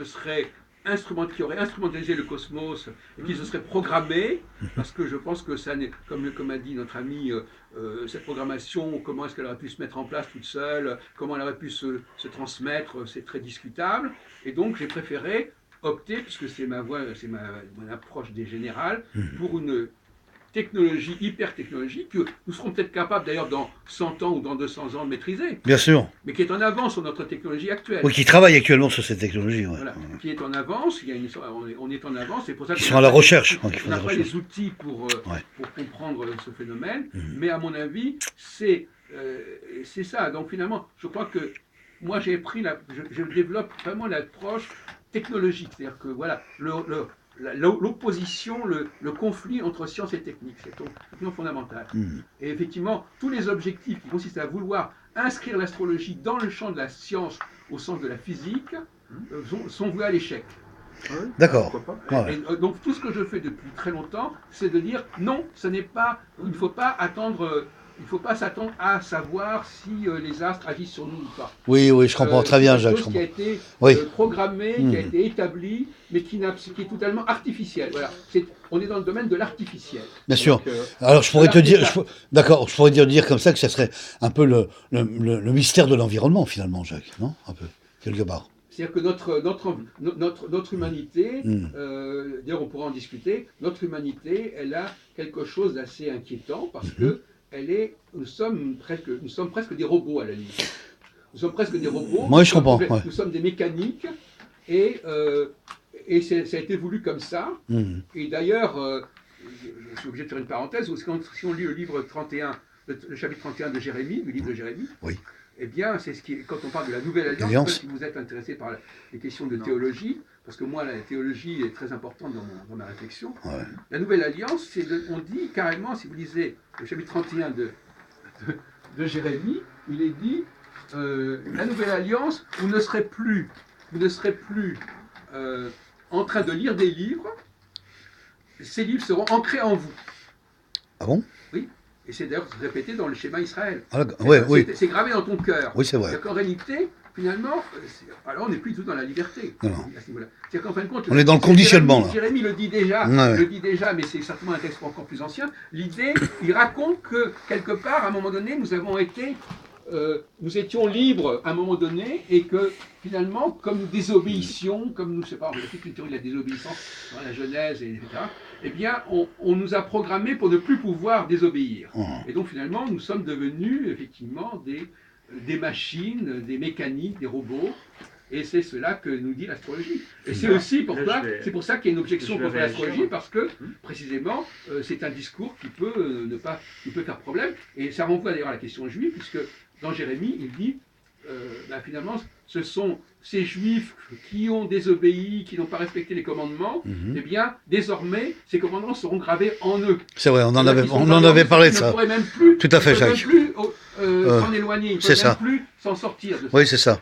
C: aurait instrumentalisé le cosmos et qui se serait programmée, parce que je pense que ça n'est, comme a dit notre ami, cette programmation, comment est-ce qu'elle aurait pu se mettre en place toute seule, comment elle aurait pu se transmettre, c'est très discutable. Et donc j'ai préféré opter, puisque c'est mon approche des générales, pour une technologie, hyper-technologie, que nous serons peut-être capables d'ailleurs dans 100 ans ou dans 200 ans de maîtriser.
A: Bien sûr.
C: Mais qui est en avance sur notre technologie actuelle.
A: Oui, qui travaille actuellement sur cette technologie.
C: Voilà, qui est en avance, on est en avance, c'est pour ça
A: qu'ils sont à la recherche.
C: On n'a pas les outils pour comprendre ce phénomène, mais à mon avis, c'est ça. Donc finalement, je crois que moi je développe vraiment l'approche technologique, c'est-à-dire que voilà, l'opposition, le conflit entre science et technique, c'est complètement fondamental. Et effectivement, tous les objectifs qui consistent à vouloir inscrire l'astrologie dans le champ de la science, au sens de la physique, sont voués à l'échec.
A: D'accord.
C: Donc tout ce que je fais depuis très longtemps, c'est de dire non, il ne faut pas attendre il ne faut pas s'attendre à savoir si les astres agissent sur nous ou pas.
A: Oui, je comprends très bien, Jacques.
C: C'est quelque chose qui a été programmé, qui a été établi, mais qui est totalement artificiel. Voilà. On est dans le domaine de l'artificiel.
A: Bien sûr. Alors je pourrais te dire, d'accord, je pourrais dire comme ça que ça serait un peu le mystère de l'environnement finalement, Jacques, non? Un peu, quelque part.
C: C'est-à-dire que notre humanité, d'ailleurs on pourra en discuter, notre humanité, elle a quelque chose d'assez inquiétant parce que nous sommes presque des robots à la limite. Nous sommes presque des robots.
A: Moi je comprends.
C: Nous sommes des mécaniques et ça a été voulu comme ça. Et d'ailleurs, je suis obligé de faire une parenthèse, si on lit le livre 31, le chapitre 31 de Jérémie, du livre de Jérémie, eh bien, c'est quand on parle de la Nouvelle Alliance, si vous êtes intéressé par les questions de théologie, parce que moi, la théologie est très importante dans ma réflexion. La Nouvelle Alliance, on dit carrément, si vous lisez le chapitre 31 de Jérémie, il est dit, la Nouvelle Alliance, vous ne serez plus en train de lire des livres, ces livres seront ancrés en vous.
A: Ah bon?
C: Oui. Et c'est d'ailleurs répété dans le schéma Israël. C'est gravé dans ton cœur.
A: Oui, c'est vrai.
C: C'est-à-dire qu'en réalité, finalement, alors on n'est plus du tout dans la liberté.
A: Non.
C: À ce niveau-là. C'est-à-dire qu'en fin de compte,
A: on est dans le conditionnement.
C: Jérémie le dit déjà, mais c'est certainement un texte encore plus ancien. L'idée, il raconte que quelque part, à un moment donné, nous étions libres à un moment donné et que finalement, comme nous désobéissions, comme nous, je sais pas, on a toute une théorie de la désobéissance dans la Genèse, etc., eh bien, on nous a programmés pour ne plus pouvoir désobéir. Et donc finalement, nous sommes devenus effectivement des machines, des mécaniques, des robots. Et c'est cela que nous dit l'astrologie. Et c'est aussi c'est pour ça qu'il y a une objection contre l'astrologie, parce que précisément, c'est un discours qui peut faire problème. Et ça renvoie d'ailleurs à la question juive, puisque dans Jérémie, il dit, finalement, ce sont ces juifs qui ont désobéi, qui n'ont pas respecté les commandements, eh bien, désormais, ces commandements seront gravés en eux.
A: C'est vrai, on en avait parlé de ça.
C: Ils ne pourraient même plus,
A: tout à fait, Jacques.
C: s'en éloigner, ils ne peuvent même plus s'en sortir.
A: Oui, c'est ça.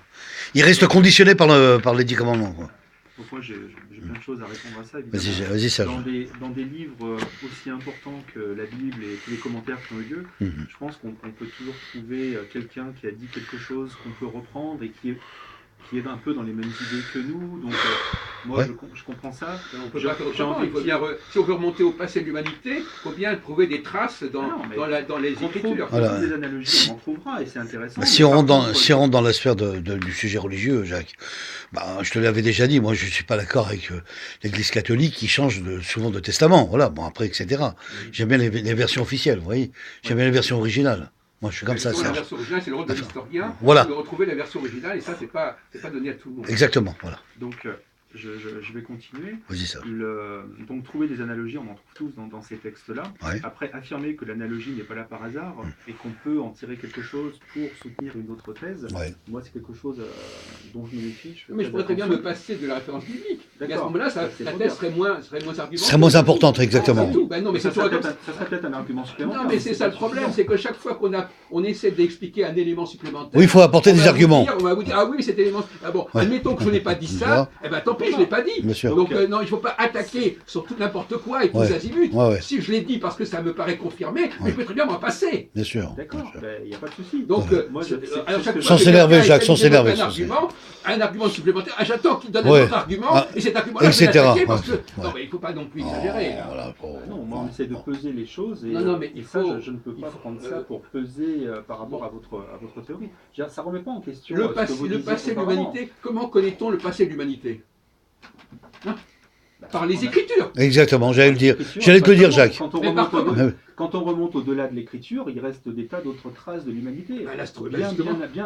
A: Ils restent conditionnés par les 10 commandements. Quoi.
B: Donc moi, j'ai plein de choses à répondre à ça.
A: Vas-y, Serge.
B: Dans des livres aussi importants que la Bible et tous les commentaires qui ont eu lieu, je pense qu'on peut toujours trouver quelqu'un qui a dit quelque chose qu'on peut reprendre et qui est un peu dans les mêmes idées que nous. Donc moi, je comprends ça.
C: On peut pas faire autrement. Si on veut remonter au passé de l'humanité, il faut bien trouver des traces dans les Écritures.
B: Voilà. Des analogies, on en trouvera et c'est intéressant.
A: Si on rentre dans la sphère du sujet religieux, Jacques, je te l'avais déjà dit, moi je ne suis pas d'accord avec l'Église catholique qui change souvent de testament. Voilà, bon après, etc. J'aime bien les versions officielles, vous voyez. J'aime bien les versions originales. Moi, je suis comme ça.
C: La version originale, c'est le rôle de l'historien de retrouver la version originale, et ça, c'est pas donné à tout le monde.
A: Exactement, voilà.
B: Donc, je vais continuer.
A: Vas-y, ça.
B: Donc, trouver des analogies, on en trouve tous dans ces textes-là.
A: Ouais.
B: Après, affirmer que l'analogie n'est pas là par hasard et qu'on peut en tirer quelque chose pour soutenir une autre thèse, moi, c'est quelque chose dont je me méfie.
C: Mais je pourrais très bien me passer de la référence biblique. Et à ce moment-là, la thèse serait moins argumentée.
A: Serait moins importante, exactement.
B: Non, mais ça serait peut-être un argument supplémentaire.
C: Non, mais c'est ça le problème, c'est que chaque fois qu'on essaie d'expliquer un élément supplémentaire...
A: Oui, il faut apporter des arguments.
C: On va vous dire, ah oui, cet élément... Ah bon, admettons que je n'ai pas dit ça, eh bien tant pis, je ne l'ai pas dit. Donc non, il ne faut pas attaquer sur tout n'importe quoi et tous azimuts. Si je l'ai dit parce que ça me paraît confirmé, mais je peux très bien m'en passer.
A: Bien sûr.
B: D'accord, il n'y a pas de souci.
C: Donc,
A: sans s'énerver, Jacques, sans s'énerver.
C: Un argument supplémentaire, j'attends qu'il donne un autre argument, et cet argument-là, je vais l'attaquer parce que... Non, mais il ne faut pas non plus exagérer.
B: Non, moi, on essaie de peser les choses, et ça, je ne peux pas prendre ça pour peser par rapport à votre théorie. Ça ne remet pas en question
C: le passé de l'humanité. Comment connaît-on le passé de l'humanité ? Par les Écritures.
A: Exactement, j'allais le dire. J'allais te le dire, Jacques.
B: Quand on remonte au-delà de l'Écriture, il reste des tas d'autres traces de l'humanité.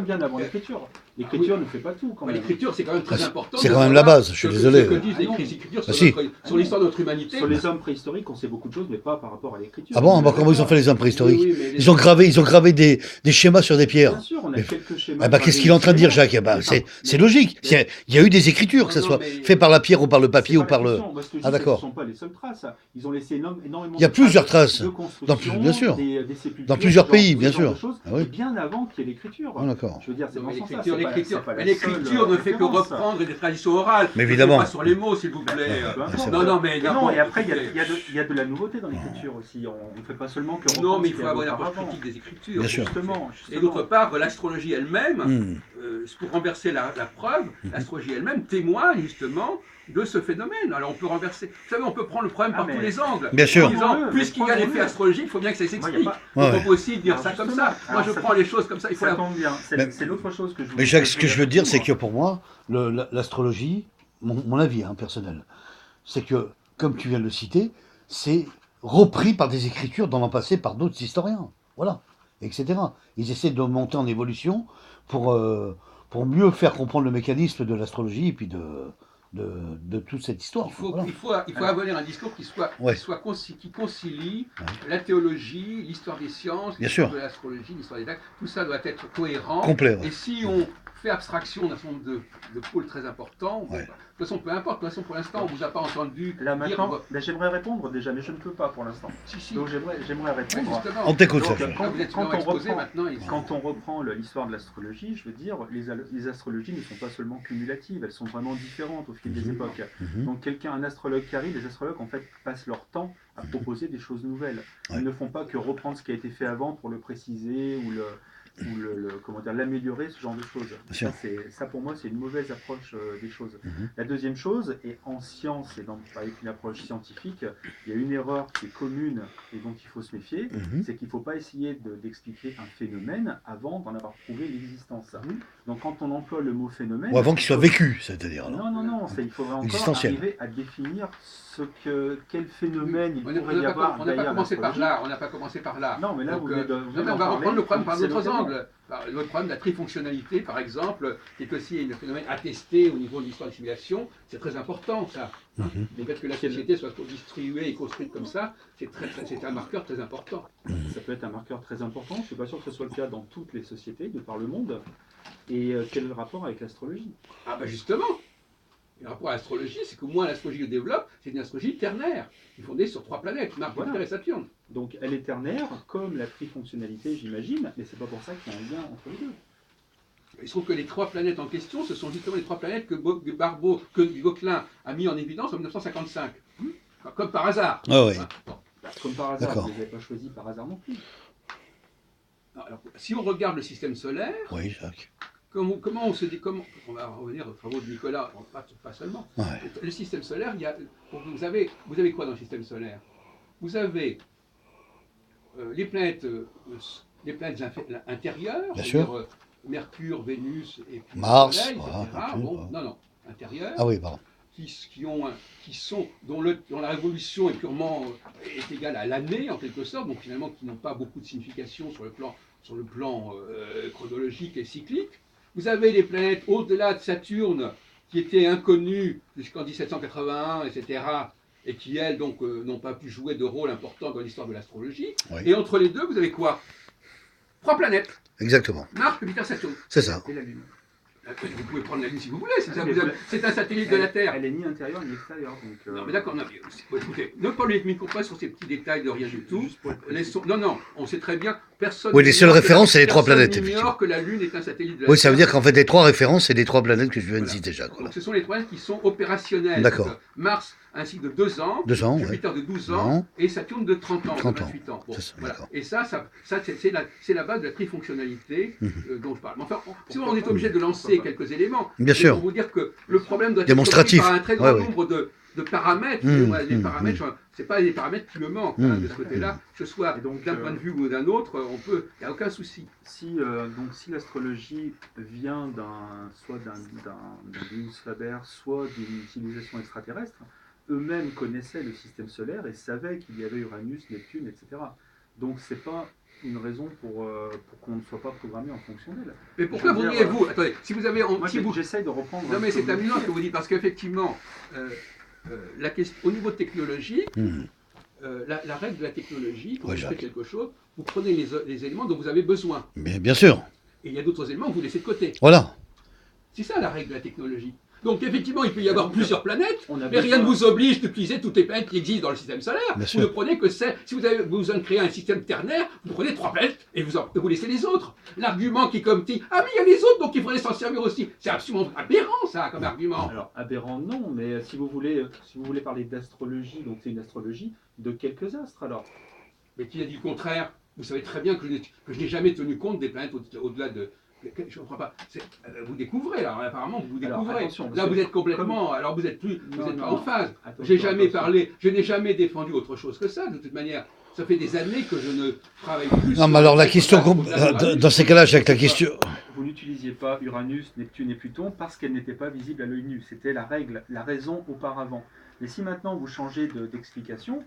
B: Bien avant l'Écriture. L'Écriture ne fait pas tout.
C: L'Écriture, c'est quand même très important.
A: C'est quand même la base, je suis désolé.
C: Ce que disent les Écritures sur l'histoire de notre humanité.
B: Sur les hommes préhistoriques, on sait beaucoup de choses, mais pas par rapport à l'Écriture.
A: Ah bon, comment ils ont fait les hommes préhistoriques ? Ils ont gravé des schémas sur des pierres.
B: Bien sûr, on a quelques schémas.
A: Qu'est-ce qu'il est en train de dire, Jacques ? C'est logique. Il y a eu des écritures, que ce soit fait par la pierre ou par le papier ou par le...
B: Ah d'accord. Ce ne sont pas les seules traces. Ils ont laissé énormément.
A: Il y a plusieurs traces.
B: construction,
A: bien sûr.
B: Des sépultures,
A: Dans plusieurs pays,
B: ce
A: bien
B: genre de
A: sûr.
B: choses,
A: Ah oui.
B: et bien avant qu'il y ait l'écriture.
A: Ah, d'accord.
B: Je veux dire, c'est
C: Non,
B: dans
C: mais
B: ce sens-là.
C: l'écriture ne fait que reprendre des traditions orales.
A: Mais évidemment.
C: Pas sur les mots, s'il vous plaît.
B: Peu importe.
C: Non, non, mais
B: Non, et après, il y a de la nouveauté dans l'écriture aussi. On ne fait pas seulement que reprendre.
C: Non, mais il
B: ce
C: faut
B: qu'il y
C: avoir
B: avait
C: une approche
B: auparavant.
C: critique des écritures.
A: Bien sûr.
B: Justement.
C: Et d'autre part, l'astrologie elle-même,
A: Hmm.
C: pour renverser la preuve, l'astrologie elle-même témoigne justement de ce phénomène. Alors on peut renverser, vous savez, on peut prendre le problème par tous les angles.
A: Bien sûr.
C: En disant,
B: Prenons-le,
C: puisqu'il y a
B: mais
C: l'effet astrologique, il faut bien que ça s'explique.
B: Moi,
C: Donc
A: Ouais.
C: on peut aussi dire
B: Alors,
C: ça comme
B: justement,
C: ça. Moi je
B: alors,
C: prends les choses comme ça. Il faut
B: Ça
C: la...
B: tombe bien.
A: Mais-
B: C'est l'autre chose que je
A: Mais
B: voulais
A: Jacques, ce que je veux dire, c'est
B: répondre.
A: que pour moi, l'astrologie, mon avis personnel, c'est que, comme tu viens de le citer, c'est repris par des écritures dans le passé par d'autres historiens. Voilà. Etc. Ils essaient de monter en évolution pour mieux faire comprendre le mécanisme de l'astrologie et puis de toute cette histoire. Voilà.
C: Il faut avoir un discours
A: Ouais.
C: qui concilie la théologie, l'histoire des sciences,
A: Bien
C: l'histoire
A: sûr.
C: de l'astrologie, l'histoire des dates. Tout ça doit être cohérent.
A: Complet, ouais.
C: Et si on fait abstraction d'un certain nombre de pôles très importants,
A: Ouais.
C: de toute façon, peu importe. De toute façon, pour l'instant, on ne vous a pas entendu
B: Là
C: dire...
B: maintenant, j'aimerais répondre déjà, mais je ne peux pas pour l'instant.
C: Si.
B: Donc j'aimerais
C: Oui,
B: répondre.
C: justement.
A: On t'écoute,
B: Donc,
A: Serge.
C: Là, vous êtes
B: quand
C: vraiment
B: on
C: exposé
B: reprend-
C: maintenant.
B: Quand on reprend l'histoire de l'astrologie, je veux dire, les astrologies ne sont pas seulement cumulatives, elles sont vraiment différentes au fil des
A: Mhm.
B: époques.
A: Mhm.
B: Donc un astrologue qui arrive, les astrologues en fait passent leur temps à proposer des choses nouvelles. Ils
A: Ouais.
B: ne font pas que reprendre ce qui a été fait avant pour le préciser ou comment dire, l'améliorer, ce genre de choses.
A: sûr.
B: Ça pour moi c'est une mauvaise approche des choses.
A: Mhm.
B: La deuxième chose, et en science et avec une approche scientifique, il y a une erreur qui est commune et dont il faut se méfier,
A: Mhm.
B: c'est qu'il ne faut pas essayer d'expliquer un phénomène avant d'en avoir prouvé l'existence. Donc quand on emploie le mot phénomène...
A: Ou avant qu'il soit vécu, c'est-à-dire. alors.
B: Non, il faudrait encore
A: Existentiel.
B: arriver à définir quel phénomène il pourrait y
C: On
B: avoir
C: n'a pas
B: derrière
C: commencé par
B: l'astrologie.
C: là. On n'a pas commencé par là.
B: Non, mais là,
C: Donc,
B: vous venez de- vous venez
C: on
B: d'en
C: va
B: parler,
C: reprendre le problème par
B: c'est
C: d'autres
B: l'occasion.
C: angles. Le problème de la trifonctionnalité, par exemple, qui est aussi un phénomène attesté au niveau de l'histoire des civilisations, c'est très important, ça.
A: Mhm.
C: Le fait que la société soit distribuée et construite comme ça, c'est un marqueur très important.
B: Ça peut être un marqueur très important. Je ne suis pas sûr que ce soit le cas dans toutes les sociétés de par le monde. Et quel est le rapport avec l'astrologie?
C: Ah bah justement, le rapport à l'astrologie, c'est que moins l'astrologie le développe, c'est une astrologie ternaire, qui est fondée sur 3 planètes, Mars,
B: Voilà.
C: Jupiter et Saturne.
B: Donc elle est ternaire, comme la trifonctionnalité, j'imagine, mais c'est pas pour ça qu'il y a un lien entre les deux.
C: Il se trouve que les 3 planètes en question, ce sont justement les 3 planètes que Gauquelin a mis en évidence en 1955. Comme par hasard.
A: Ah oui.
C: Bon.
B: Comme par hasard,
A: D'accord.
B: vous ne les avez pas choisis par hasard non plus.
C: Alors, si on regarde le système solaire,
A: Oui, Jacques.
C: comment on se dit, on va revenir aux travaux de Nicolas, pas seulement.
A: Ouais.
C: Le système solaire, vous avez quoi dans le système solaire? Vous avez les planètes intérieures,
A: Bien
C: c'est-à-dire,
A: sûr.
C: Mercure, Vénus et puis
A: Mars,
C: le Soleil,
A: voilà,
C: etc.
A: Mercure,
C: Bon,
A: voilà.
C: non, intérieures,
A: Ah oui, pardon.
C: dont la révolution est égale à l'année en quelque sorte, donc finalement qui n'ont pas beaucoup de signification sur le plan chronologique et cyclique. Vous avez les planètes au-delà de Saturne qui étaient inconnues jusqu'en 1781, etc., et qui, elles, donc, n'ont pas pu jouer de rôle important dans l'histoire de l'astrologie.
A: Oui.
C: Et entre les deux, vous avez quoi? 3 planètes,
A: Exactement.
C: Mars, Jupiter, Saturne.
A: C'est ça.
B: Et la Lune.
C: Vous pouvez prendre la Lune si vous voulez,
B: Mais
C: c'est un satellite de la Terre.
B: Elle est ni intérieure ni extérieure. Donc,
C: Non mais d'accord, écoutez, ne parlez pas sur ces petits détails de rien du tout.
B: Juste pour être précis.
C: Non, on sait très bien, personne...
A: Oui, les seules références, c'est les 3 planètes,
C: Personne
A: effectivement.
C: n'ignore que la Lune est un satellite de la
A: Oui, ça veut
C: Terre.
A: dire qu'en fait, les 3 références, c'est les 3 planètes que je viens de
C: Voilà.
A: citer, Jacques. Voilà.
C: Donc ce sont les 3 planètes qui sont opérationnelles.
A: D'accord.
C: Donc, Mars, un cycle de 2 ans,
A: 2 ans, ouais.
C: Jupiter de 12 ans,
A: Non.
C: et Saturne de 30 ans,
A: 30
C: de 28 ans. Bon,
A: C'est ça,
C: voilà.
A: d'accord.
C: Et ça c'est la base de la trifonctionnalité dont je parle. Mais enfin, si on est obligé de lancer
B: Pourquoi pas.
C: quelques éléments,
A: Bien
C: c'est
A: sûr.
C: pour vous dire que le problème doit être
A: Démonstratif.
C: compris par un très grand
A: Ouais, ouais.
C: nombre de paramètres.
A: Mmh,
C: Et moi, les
A: mmh,
C: paramètres, c'est pas les paramètres qui me manquent de ce côté-là, que ce soit
B: Et donc,
C: d'un point de vue ou d'un autre, il n'y a aucun souci.
B: Si l'astrologie vient soit d'un Venus Faber, soit d'une civilisation extraterrestre, eux-mêmes connaissaient le système solaire et savaient qu'il y avait Uranus, Neptune, etc. Donc c'est pas une raison pour qu'on ne soit pas programmé en fonction d'elle.
C: Mais pourquoi
B: Je veux dire,
C: voudriez-vous attendez, si vous avez...
B: Moi,
C: si vous...
B: j'essaye de reprendre...
C: Non mais
B: ce que
C: c'est
B: vous
C: amusant
B: dites.
C: ce que vous dites, parce qu'effectivement, au niveau technologique,
A: Mhm.
C: la règle de la technologie, quand
A: Ouais,
C: vous faites
A: Jacques.
C: quelque chose, vous prenez les éléments dont vous avez besoin.
A: Mais bien sûr.
C: Et il y a d'autres éléments que vous laissez de côté.
A: Voilà.
C: C'est ça la règle de la technologie. Donc effectivement, il peut y avoir plusieurs planètes,
B: On a
C: mais rien ne
B: besoin-
C: vous oblige d'utiliser toutes les planètes qui existent dans le système solaire.
A: Bien
C: Vous
A: sûr.
C: ne prenez que si vous avez besoin de créer un système ternaire, vous prenez 3 planètes et vous laissez les autres. L'argument qui est comme dit, ah mais il y a les autres, donc il faudrait s'en servir aussi. C'est absolument aberrant ça comme argument.
B: Alors, aberrant, non, mais si vous voulez parler d'astrologie, donc c'est une astrologie de quelques astres, alors.
C: Mais qui a dit le contraire? Vous savez très bien que je n'ai jamais tenu compte des planètes au-delà de... Je ne comprends pas. Vous découvrez, là, apparemment, vous
B: Alors,
C: découvrez.
B: attention,
C: Là,
B: parce
C: vous
B: que
C: êtes complètement...
B: comme-
C: Alors, vous n'êtes
B: Non,
C: pas
B: non,
C: en phase.
B: attention,
C: Je n'ai jamais défendu autre chose que ça, de toute manière. Ça fait des années que je ne travaille plus...
A: Non, mais alors la question, dans ces cas-là, Jacques, la question...
B: Vous n'utilisiez pas Uranus, Neptune et Pluton parce qu'elles n'étaient pas visibles à l'œil nu. C'était la règle, la raison auparavant. Et si maintenant vous changez d'explication,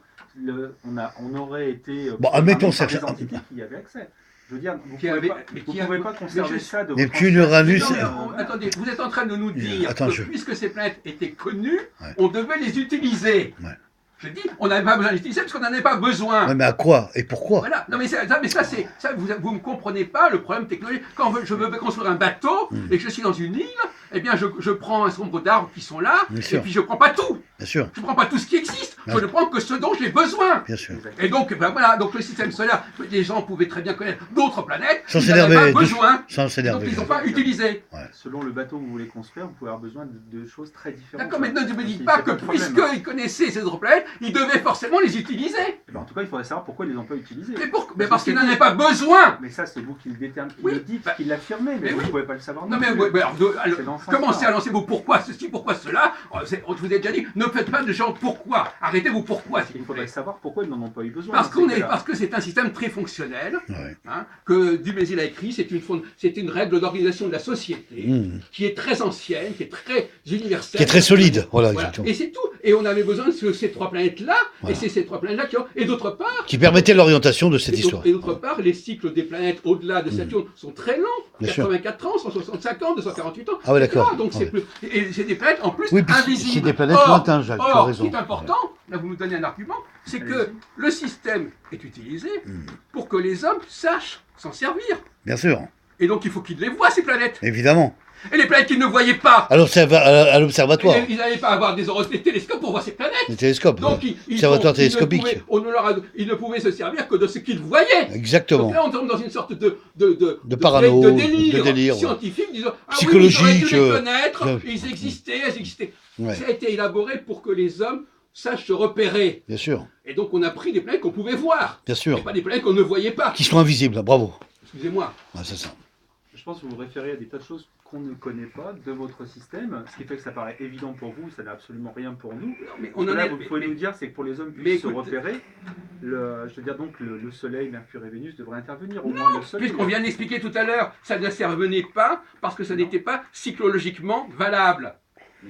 B: on aurait été
A: Bon, admettons,
B: par des
A: Serge.
B: entités qui y avaient accès. Je veux dire, vous
C: Qui
B: ne
C: avait-
B: pouvez,
C: mais
B: vous
C: qui
B: pouvez
C: a-
B: pas
C: mais
B: conserver
C: je-
B: ça de
A: Neptune,
B: votre
A: Uranus,
B: ancien
C: Non, mais attendez, vous êtes en train de nous dire
A: Attends,
C: que
A: je-
C: puisque ces planètes étaient connues,
A: Ouais.
C: on devait les utiliser.
A: Ouais.
C: Je dis, on n'avait pas besoin de les utiliser parce qu'on n'en avait pas besoin.
A: Ouais, mais à quoi et pourquoi?
C: Voilà. Non mais ça vous ne comprenez pas le problème technologique. Quand je veux construire un bateau et que je suis dans une île, eh bien je prends un certain nombre d'arbres qui sont là
A: Bien
C: et
A: sûr.
C: puis je prends pas tout.
A: Bien sûr,
C: Je prends pas tout ce qui existe.
A: Ouais.
C: Je ne prends que ce dont j'ai besoin.
A: bien sûr.
C: Et donc ben voilà. Donc le système solaire, les gens pouvaient très bien connaître d'autres planètes.
A: Sans
C: Ils n'en avaient
A: s'énerver,
C: pas besoin.
A: sans
C: Donc
A: s'énerver.
C: ils n'ont pas utilisé.
B: Selon le bateau que vous voulez construire, vous pouvez avoir besoin de choses très différentes.
C: D'accord, mais ne me
B: C'est-
C: dites
B: c'est
C: pas que
B: le problème.
C: puisqu'ils connaissaient ces autres planètes, ils devaient forcément les utiliser.
B: Eh ben, en tout cas, il faudrait savoir pourquoi ils les ont pas utilisés.
C: Mais parce qu'ils n'en avaient pas besoin.
B: Mais ça, c'est vous qui le déterminez.
C: Oui,
B: Vous le dites,
C: bah,
B: qui l'affirmez, mais
C: mais
B: vous ne
C: oui.
B: pouvez pas le savoir.
C: Non mais
B: plus.
C: alors,
B: C'est dans ce sens-là.
C: commencez à lancer vos pourquoi ceci, pourquoi cela. Je vous ai déjà dit, ne faites pas de genre pourquoi. Arrêtez vos pourquoi, s'il
B: Il
C: vous
B: faudrait
C: plaît.
B: savoir pourquoi ils n'en ont pas eu besoin.
C: Parce
B: dans ces cas-là.
C: parce que c'est un système très fonctionnel,
A: Ouais.
C: hein, que Dumézil a écrit. C'est une règle d'organisation de la société
A: Mmh.
C: qui est très ancienne, qui est très universelle.
A: Qui est très solide, voilà,
C: Voilà.
A: exactement.
C: Et c'est tout. Et on avait besoin de ces 3 planètes-là,
A: Voilà.
C: et c'est ces 3 planètes-là qui ont. Et d'autre part.
A: Qui permettait l'orientation de cette histoire.
C: Et d'autre part, les cycles des planètes au-delà de Saturne sont très lents.
A: Bien sûr.
C: 84 ans, 165 ans, 248 ans.
A: Ah ouais,
C: etc.
A: d'accord.
C: Donc c'est
A: Ouais.
C: plus. Et c'est des planètes en plus
A: Oui, puis
C: invisibles.
A: c'est des planètes
C: Or-
A: lointaines, Jacques, tu as
C: Or, ce
A: raison.
C: qui est important, là vous nous donnez un argument, c'est que
B: Allez-y.
C: le système est utilisé
A: Hmm.
C: pour que les hommes sachent s'en servir.
A: Bien sûr,
C: Et donc il faut qu'ils les voient, ces planètes.
A: évidemment.
C: Et les planètes qu'ils ne voyaient pas.
A: À l'observatoire,
C: Ils n'allaient pas avoir des télescopes pour voir ces planètes.
A: les télescopes.
C: Donc,
A: ouais.
C: ils
A: Observatoire
C: sont- ils ne
A: télescopique.
C: pouvaient- ils ne pouvaient se servir que de ce qu'ils voyaient.
A: Exactement.
C: Donc là, on tombe dans une sorte de
A: parano,
C: de délire,
A: de délire, ouais.
C: scientifique, disant ah
A: Psychologique,
C: oui, ils auraient dû les connaître,
A: ouais.
C: ils existaient, elles existaient.
A: Ouais,
C: Ça a été élaboré pour que les hommes sachent se repérer.
A: bien sûr,
C: Et donc, on a pris des planètes qu'on pouvait voir,
A: bien
C: et
A: sûr.
C: pas des planètes qu'on ne voyait pas.
A: Qui sont invisibles, bravo.
C: Excusez-moi.
A: Ouais, c'est ça.
B: Je pense que vous vous référez à des tas de choses qu'on ne connaît pas de votre système, ce qui fait que ça paraît évident pour vous, ça n'a absolument rien pour nous.
C: Non, mais
B: On
C: on en
B: là,
C: est.
B: vous pouvez nous dire, c'est que pour les hommes
C: mais
B: puissent se
C: écoute-
B: repérer, je veux dire donc le Soleil, Mercure et Vénus devraient intervenir, au moins le Soleil.
C: Puisqu'on vient d'expliquer tout à l'heure, ça ne servenait pas parce que ça n'était pas cyclologiquement valable.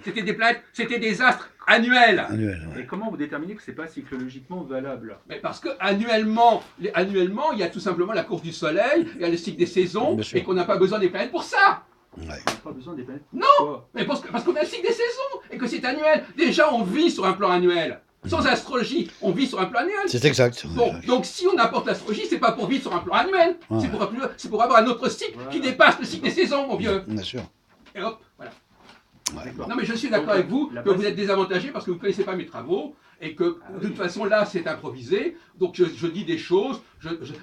C: C'était des planètes, c'était des astres annuels.
A: Annuel, ouais.
B: Et comment vous déterminez que c'est pas cyclologiquement valable?
C: Mais parce que annuellement, il y a tout simplement la course du soleil, il y a le cycle des saisons,
A: Bien sûr.
C: et qu'on n'a pas besoin des planètes pour ça.
A: Ouais.
B: On n'a pas besoin des planètes.
C: Non.
B: Pourquoi?
C: Mais parce qu'on a le cycle des saisons, et que c'est annuel. Déjà, on vit sur un plan annuel. Sans astrologie, on vit sur un plan annuel.
A: C'est exact.
C: Bon, donc si on apporte l'astrologie, c'est pas pour vivre sur un plan annuel,
A: Ouais.
C: c'est pour avoir un autre cycle
B: Voilà.
C: qui dépasse le cycle des saisons, mon vieux.
A: Bien sûr.
C: Et hop, voilà.
A: Ouais.
B: D'accord.
C: Non mais je suis d'accord
B: Donc,
C: avec vous
B: la
C: que
B: base-
C: vous êtes désavantagé parce que vous ne connaissez pas mes travaux et que
B: Ah
C: de
B: oui.
C: toute façon là c'est improvisé. Donc je dis des choses.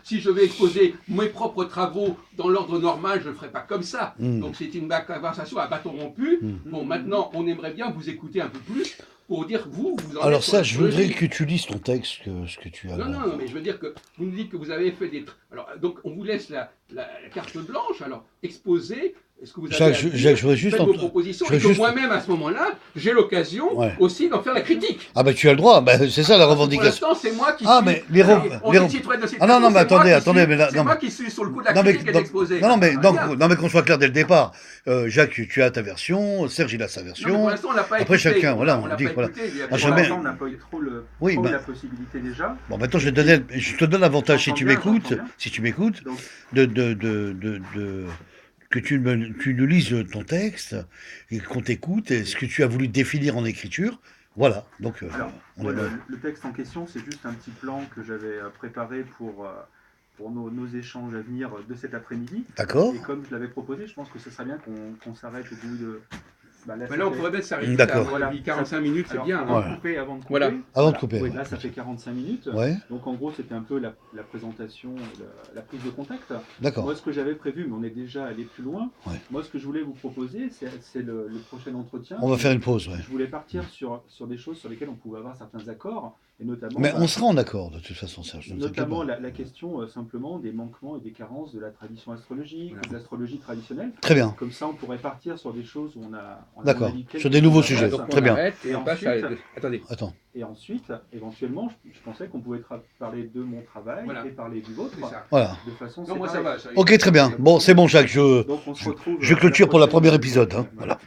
C: Si je vais exposer mes propres travaux dans l'ordre normal, je ne le ferai pas comme ça.
A: Mm.
C: Donc c'est une conversation à bâton rompu.
A: Mm.
C: Bon maintenant on aimerait bien vous écouter un peu plus pour dire vous en
A: Alors
C: êtes sur
A: ça,
C: la
A: je voudrais
C: psychologie.
A: que tu lises ton texte, ce que tu as
C: Non,
A: là.
C: non, mais je veux dire que vous nous dites que vous avez fait des... Alors, donc, on vous laisse la carte blanche, alors, exposez ce que vous avez
A: Jacques,
C: à
A: je-
C: dire,
A: Jacques, je voudrais juste
C: faites vos
A: ent-
C: propositions,
A: je veux
C: et que
A: juste-
C: moi-même, à ce moment-là, j'ai l'occasion
A: Ouais.
C: aussi d'en faire la critique.
A: Ah bah tu as le droit, bah, c'est ça la
C: Pour
A: revendication.
C: l'instant, c'est moi qui
A: Ah,
C: suis...
A: mais les
C: on
A: les
C: est citoyen de cette
A: Ah non, non,
C: façon,
A: mais
C: c'est moi
A: attendez,
C: qui
A: attendez,
C: suis-
A: mais là-
C: c'est
A: non,
C: moi
A: mais-
C: qui suis sur le coup de la
A: Non mais,
C: critique et de l'exposé.
A: non, mais,
C: Ah, bien.
A: non, mais qu'on soit clair dès le départ. Jacques, tu as ta version, Serge il a sa
C: Non, mais
A: version.
C: pour l'instant, on l'a pas
A: Après,
C: écouté.
A: chacun, voilà,
C: on
A: on
C: l'a
A: dit,
C: pas
A: voilà.
C: écouté, il y a
A: Ah,
C: pas
B: Pour
A: jamais-
B: l'instant, on n'a pas eu trop
A: Oui, bah-
B: la possibilité déjà.
A: Bon, maintenant je te donne l'avantage si
B: J'entends
A: tu
B: bien,
A: m'écoutes,
B: j'entends bien.
A: si tu m'écoutes,
B: Donc,
A: que tu nous lises ton texte et qu'on t'écoute et ce que tu as voulu définir en écriture. Voilà. Donc
B: alors,
A: on
B: moi,
A: est
B: le texte en question, c'est juste un petit plan que j'avais préparé pour nos échanges à venir de cet après-midi.
A: d'accord.
B: Et comme je l'avais proposé, je pense que ce serait bien qu'on s'arrête au bout Bah là,
C: Mais là, on pourrait mettre s'arrêter.
A: D'accord.
C: Voilà, 45 minutes, c'est
B: Alors,
C: bien.
B: avant
C: Hein.
B: de couper, avant de couper.
C: Voilà.
A: Avant de couper.
B: Oui,
A: Ouais.
B: là, ça fait 45 minutes.
A: Ouais.
B: Donc, en gros, c'était un peu la présentation, la prise de contact.
A: D'accord.
B: Moi, ce que j'avais prévu, mais on est déjà allé plus loin.
A: Ouais.
B: Moi, ce que je voulais vous proposer, c'est le prochain entretien.
A: On va faire une pause, ouais.
B: Je voulais partir sur des choses sur lesquelles on pouvait avoir certains accords. Et notamment,
A: Mais on sera en accord, de toute façon, Serge.
B: notamment la question simplement des manquements et des carences de la tradition astrologique,
C: Voilà.
B: de l'astrologie traditionnelle.
A: Très bien.
B: Comme ça, on pourrait partir sur des choses où on a
A: D'accord.
B: on a dit quelques
A: Sur des nouveaux
B: choses
A: sujets.
B: intéressantes.
C: Donc,
A: Très
C: on
A: bien.
C: arrête et
B: Et
C: on passe à...
B: ensuite-
C: Attendez.
A: Attends.
B: Et ensuite, éventuellement, je pensais qu'on pouvait parler de mon travail
C: Voilà.
B: et parler du vôtre
C: C'est ça.
A: Voilà.
B: de façon
C: Non, moi, ça
B: séparée.
C: va. ça.
A: Ok, très bien. Bon, c'est bon, Jacques.
B: Donc on se retrouve
A: Je
B: à la
A: clôture pour le
B: prochaine-
A: premier épisode. Hein. Voilà.